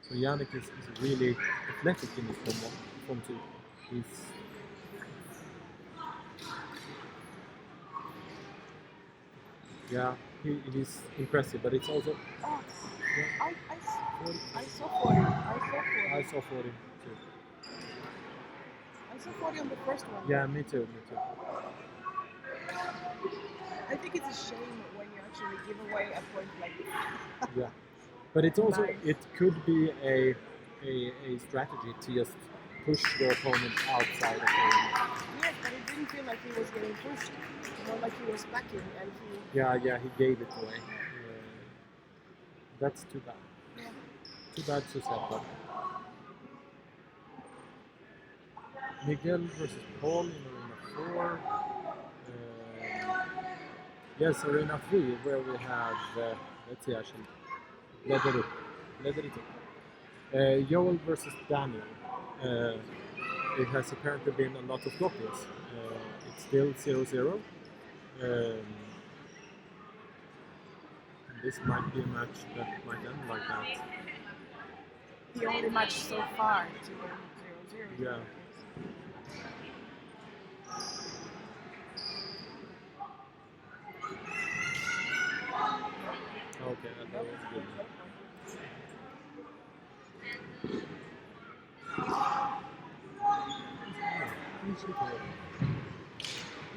So Yannick is really athletic in his form too. He's impressive, but it's also. Oh, Yeah, I saw 40. I saw 40 too. I saw 40 on the first one. Yeah, me too. I think it's a shame when you actually give away a point like that. Yeah, but it's also Nice. it could be a strategy to just push the opponent outside of the ring. Yes, but it didn't feel like he was getting pushed. More like he was backing and he. Yeah, he gave it away. That's too bad. Yeah. Too bad, Giuseppe. Miguel versus Paul in Arena 4. Yes, Arena 3, where we have, let's see, actually, let it up. Joel versus Daniel. It has apparently been a lot of copies. It's still 0-0. This might be a match that might end like that. The only match so far to win 0-0. Yeah. Okay, that was good.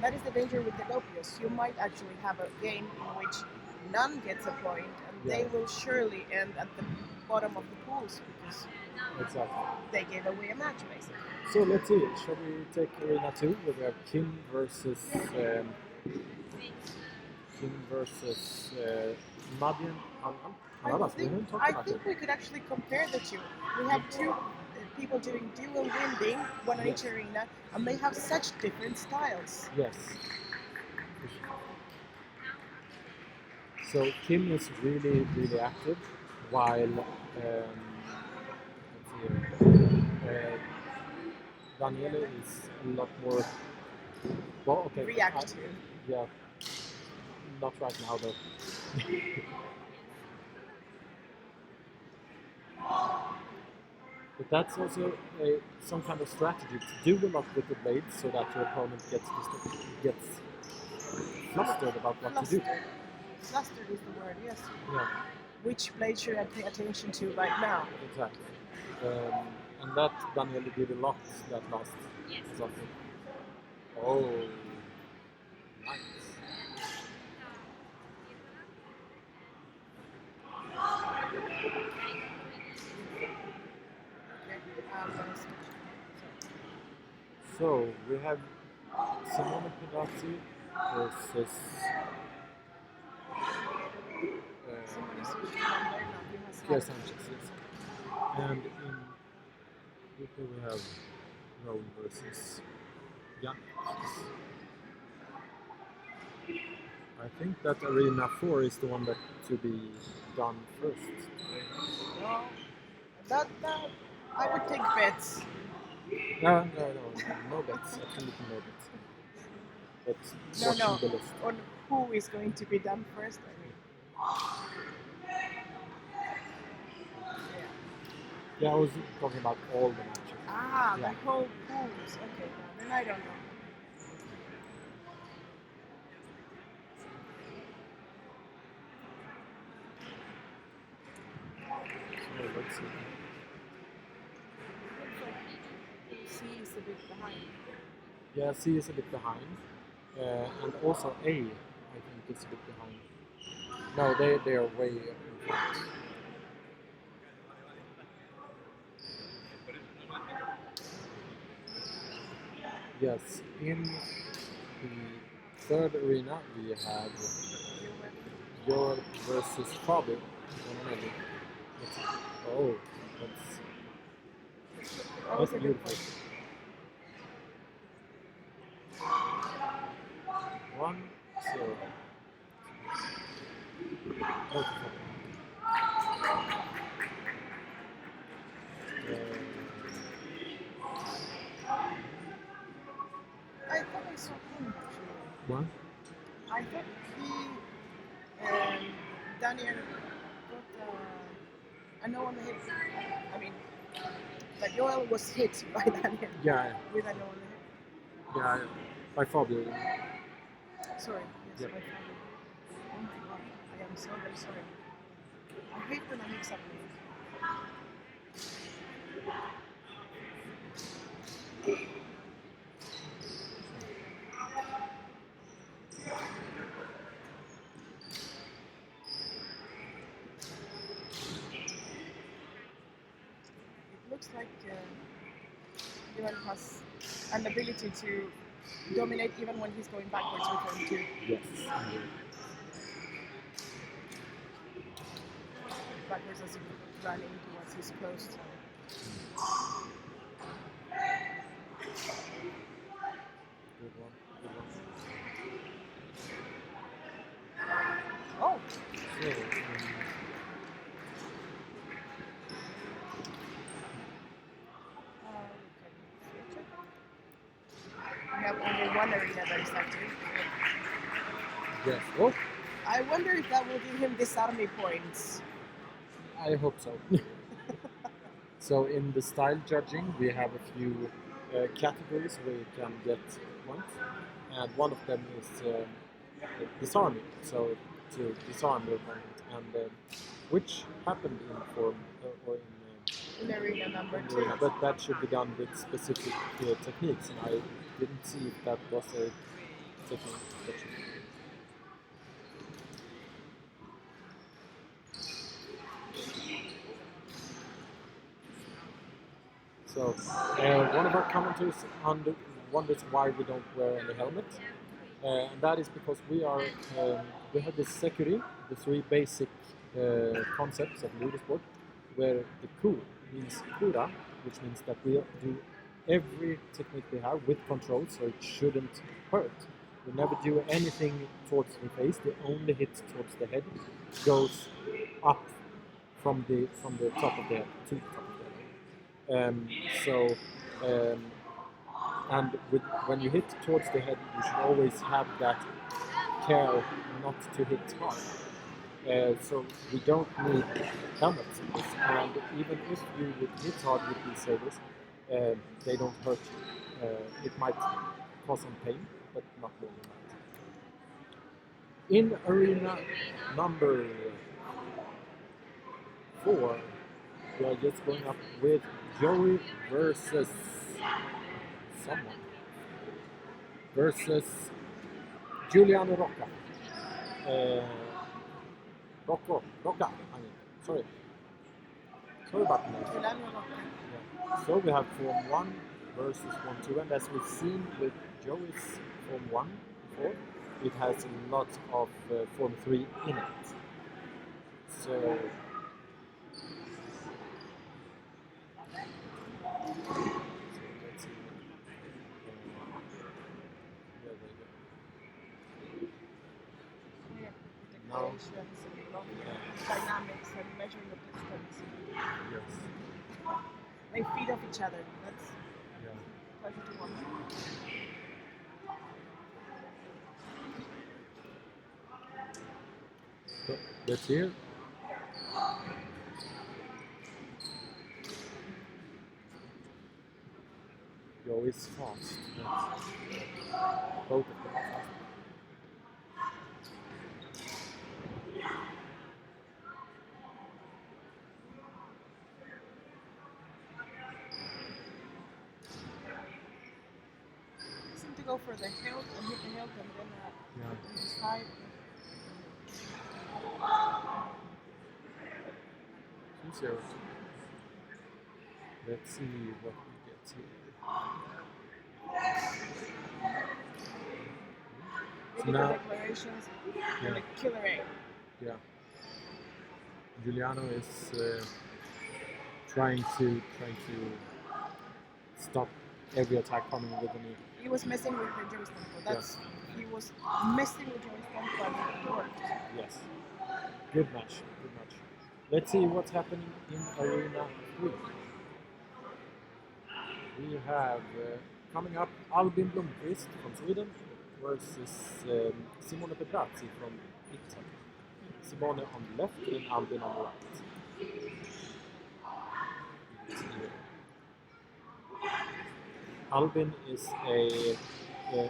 That is the danger with the Lopios. You might actually have a game in which none gets a point, and they will surely end at the bottom of the pools because Exactly. they gave away a match, basically. So let's see. Shall we take Arena 2 where we have Kim versus Madian Alabas. We haven't talked I about think it. we could actually compare the two. We have two people doing dual wielding, one in each arena, and they have such different styles. Yes. So Kim is really active, while let's see here, Daniele is a lot more. Well, okay. Reactive. Yeah. Not right now though. But that's also some kind of strategy to do a lot with the blades so that your opponent gets flustered about what to do. Flustered is the word, yes. Yeah, Which blade should I pay attention to right now? exactly. And that Daniel did a lot that last something. Oh, nice. So we have Simone Pedazzi versus Pierre Sanchez, yes. And in Luca we have Rome versus Yannick. I think that Arena 4 is the one that to be done first. No, that I would take bets. No bets. Absolutely no bets. But watching the list. On who is going to be done first. I mean. Yeah, I was talking about all the matches. The whole pools. Okay, then I don't know. let's see. C is a bit behind. Yeah, C is a bit behind, and also A, I think, is a bit behind. No, they are way in front. Yes, in the third arena we have Joel versus Faber. Oh, that's beautiful. 1-0. I thought I saw him actually. What? I thought Daniel got a no on the hit. I mean, that Joel was hit by Daniel. Yeah, With a no on the hit. yeah, by Fabio. Sorry, yes, Yep. by Fabio. Oh my god, I am so very sorry. I hate when I mix up names. It looks like Joel has an ability to dominate even when he's going backwards with him too. Yes. Backwards as in running towards his post. Good one. Good one. Oh, So, we have only one arena that is active. yes. Oh, I wonder if that will give him disarmy points. I hope so. So in the style judging, we have a few categories where you can get points, and one of them is disarming. So to disarm your opponent, and which happened in form or In arena number in 2. arena, but that should be done with specific techniques, and I didn't see if that was a technique that should be. So, one of our commenters wonders why we don't wear any helmet, and that is because we have the security, the three basic concepts of LudoSport, where the ku means kura, which means that we do every technique we have with control, so it shouldn't hurt. We never do anything towards the face. The only hit towards the head goes up from the top of the head to the top of the head. And when you hit towards the head, you should always have that care not to hit hard. So we don't need helmets in this, and even if you would hit hard with these sabers, they don't hurt you. It might cause some pain, but not more than that. In arena number 4, we are just going up with Joey versus someone. Versus Giuliano Rocca. Rocca, I mean, sorry. Sorry about that. Milano Rocca. Yeah. So we have Form 1 versus Form 2, and as we've seen with Joey's Form 1 before, it has a lot of Form 3 in it. So let's see. Where they go. Yeah, the Now- calculations and long Yeah. dynamics and measuring the distance. Yes. They feed off each other. That's Yeah. pleasure to watch. So let's hear. Joey's fast. Yes. Both of them are fast. go for the hilt and hit the hilt and then Yeah. on the side. 2-0. Let's see what we get here. Really now- good declarations and Yeah. a killer aim. Yeah. Giuliano is trying to stop every attack coming with the knee. He was messing with the joystick. He was messing with joystick and it worked. Yes. Good match. Good match. Let's see what's happening in Arena 3. We have coming up Albin Blomqvist from Sweden versus Simone Petrazzi from Italy. Simone on the left and Albin on the right. Albin is a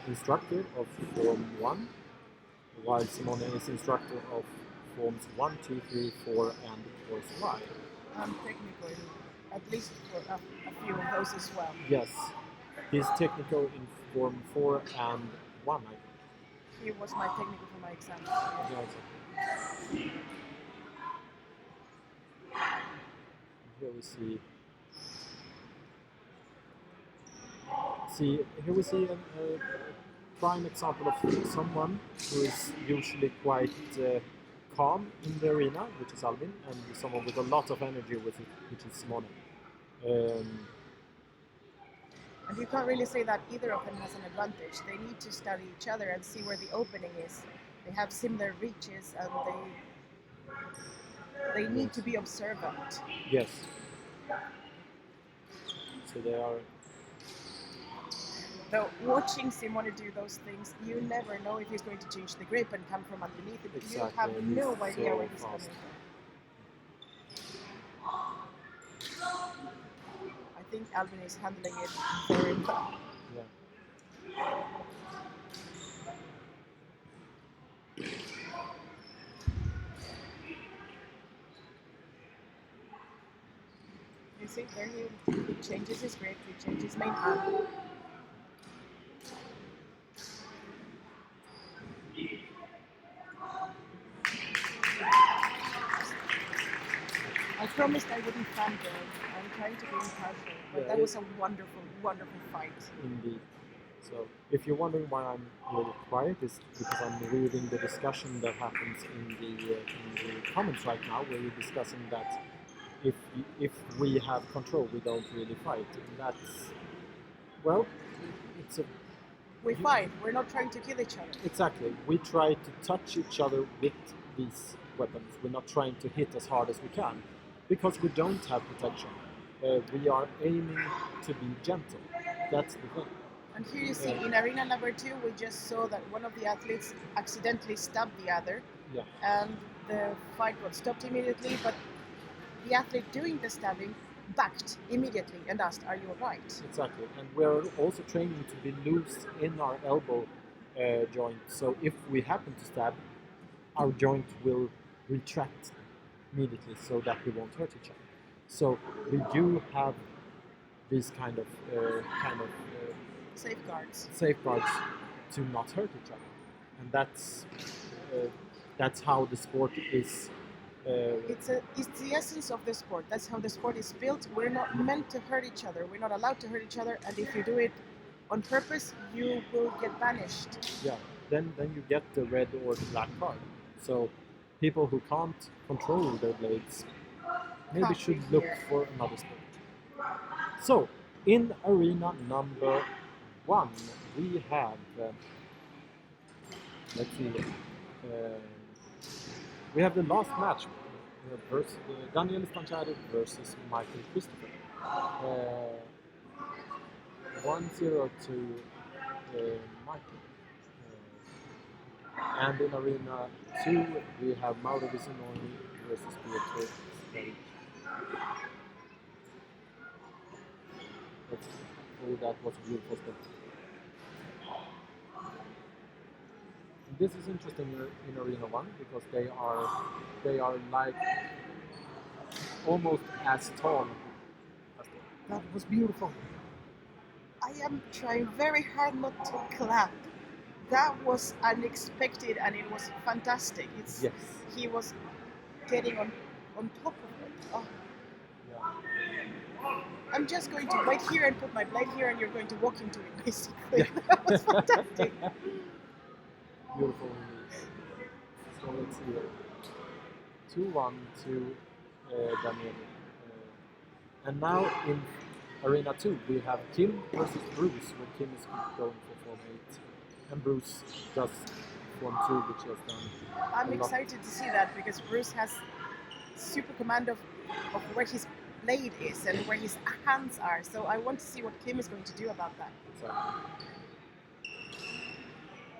instructor of Form 1, while Simone is instructor of Forms 1, 2, 3, 4 and Course Y. Technically, at least for a few of those as well. Yes, he's technical in Form 4 and 1, I think. He was my technical for my exam. Yeah, exactly. Here we see. Here we see a prime example of someone who is usually quite calm in the arena, which is Albin, and someone with a lot of energy, which is Simone. And you can't really say that either of them has an advantage. They need to study each other and see where the opening is. They have similar reaches and they need to be observant. Yes. So they are. Though watching Simone do those things, you never know if he's going to change the grip and come from underneath it. Exactly. You have no He's idea so where he's coming fast. from. I think Albin is handling it very well. Yeah. You see, there he changes his grip, he changes his main hand. I promised I wouldn't fangirl. I'm trying to be impartial, but Yeah, that was a wonderful, wonderful fight. Indeed. So, if you're wondering why I'm a little quiet, it's because I'm reading the discussion that happens in the comments right now, where you're discussing that if we have control, we don't really fight, and that's, well, it's a We fight, we're not trying to kill each other. exactly. We try to touch each other with these weapons. We're not trying to hit as hard as we can, because we don't have protection. We are aiming to be gentle. That's the thing. And here you see, in arena number 2, we just saw that one of the athletes accidentally stabbed the other, Yeah. and the fight got stopped immediately, but the athlete doing the stabbing backed immediately and asked, "Are you alright?" Exactly, and we're also training to be loose in our elbow joint. So if we happen to stab, our joint will retract immediately, so that we won't hurt each other. So we do have these kind of Safeguards. safeguards to not hurt each other, and that's how the sport is. It's the essence of the sport. That's how the sport is built. We're not meant to hurt each other. We're not allowed to hurt each other. And if you do it on purpose, you will get banished. Yeah, then you get the red or the black card. So people who can't control their blades maybe Can't should be look here. for another sport. So in arena number 1, we have let's see here. We have the last match versus Daniel Stanchari versus Michael Christopher. 1-0 to Michael. And in arena 2, we have Mauro Visinoni versus Pietro Sperich. That was a beautiful spot. This is interesting in arena 1 because they are like almost as tall as they. That was beautiful. I am trying very hard not to clap. That was unexpected and it was fantastic. Yes. He was getting on top of it. Oh, Yeah. I'm just going to wait here and put my blade here, and you're going to walk into it, basically. That was fantastic. Beautiful. So let's see here. 2-1 to Daniel. And now in Arena 2 we have Kim versus Bruce, where Kim is going for Form 8 and Bruce does Form 2, which he has done. I'm a lot. excited to see that because Bruce has super command of where his blade is and where his hands are. So I want to see what Kim is going to do about that. Exactly.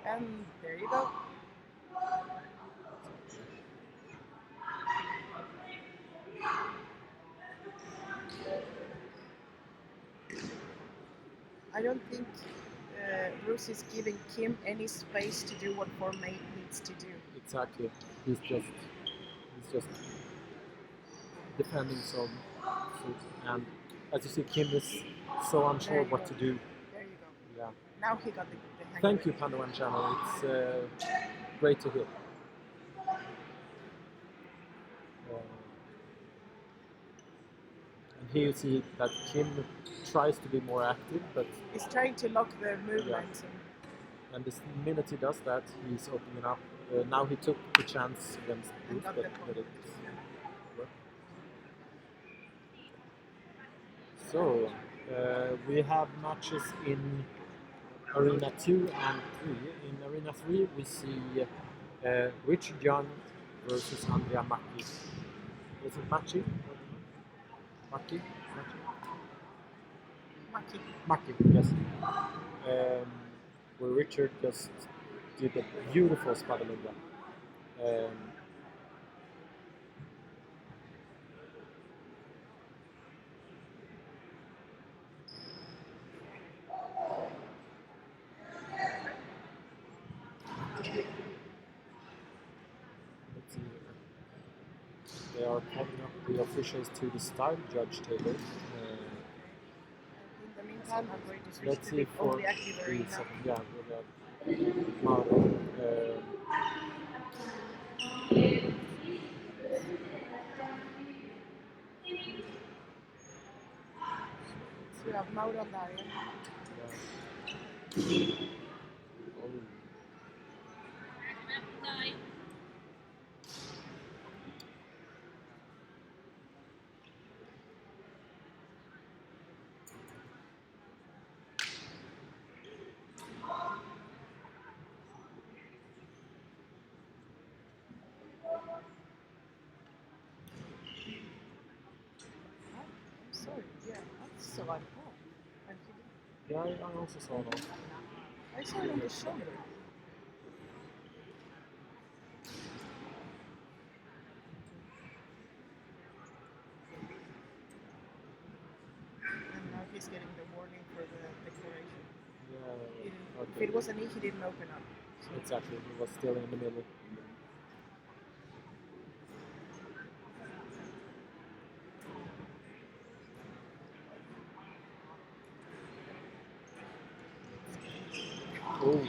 And there you go. I don't think Bruce is giving Kim any space to do what Form 8 needs to do. Exactly. He's just defending so and as you see, Kim is so unsure There you what go. to do. There you go. Yeah. Now he got the hang Thank of you, it. Pandawan Channel. It's great to hear. And here you see that Kim tries to be more active, but He's trying to lock the movement. and the minute he does that, he's opening up. Now he took the chance against Bruce, got but the point. it's so we have matches in Arena 2 and 3. In Arena 3 we see Richard Young versus Andrea Macchi. Is it Macchi? Macchi? Macchi, yes. Where Richard just did a beautiful Spadalunga. Let's see. They are calling up the officials to the style judge table. In the meantime, I'm going to switch Let's to see the for only active the arena. second, yeah, with Mauro. We have Mauro and Daria. Oh. I'm sorry, yeah, that's so unfair. Yeah, I also saw that. I saw it on the shoulder. And now he's getting the warning for the declaration. Yeah, If it was an E, he didn't open up. So exactly. He was still in the middle. Oh.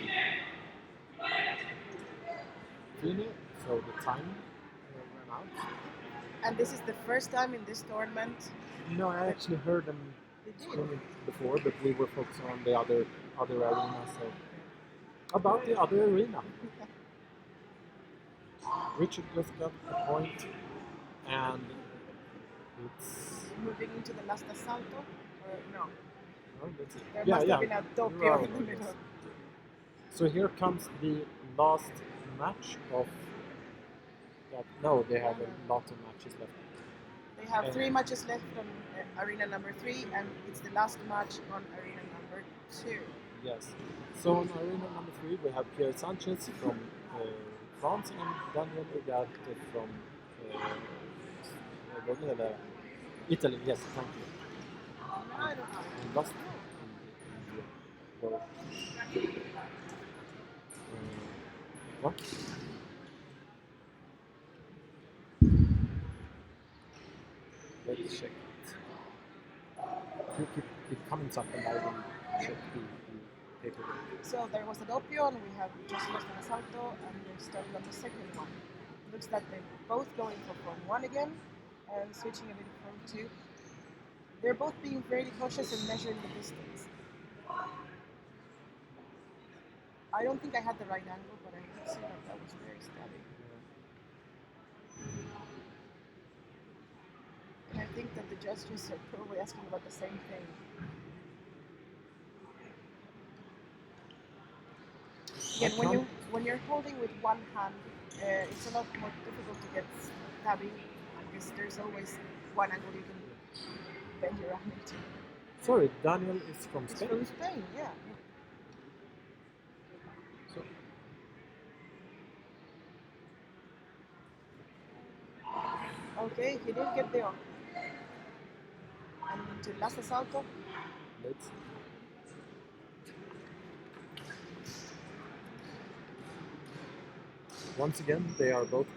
Fine, so the time ran out. And this is the first time in this tournament. No, I actually heard them They did. screaming before, but we were focused on the other arena. So about the other arena, Richard just got the point, and it's Moving into the last assalto? Or no? oh, let's see. There Yeah, must yeah. have been a doppio Right, in the yes. middle. So here comes the last match of that. No, they have a lot of matches left. They have 3 matches left on arena number 3, and it's the last match on arena number 2. Yes. So on arena number 3 we have Pierre Sanchez from France and Daniel Ugarte from Italy. Yes, thank you. I don't know. And last well, what? Let's check it. It comments up and I will check the paperwork. So there was a doppio, and we have just lost an assalto, and they're starting on the second one. It looks like they're both going for phone 1 again, and switching a bit of phone 2. They're both being very cautious and measuring the distance. I don't think I had the right angle, but I could see that was very stabby. And I think that the judges are probably asking about the same thing. Again, when you're holding with one hand, it's a lot more difficult to get stabby because there's always one angle you can bend your arm into. Sorry, Daniel is from It's Spain. from Spain, yeah. So, Okay, he did get the on. And into last assalto. let's see. Once again, they are both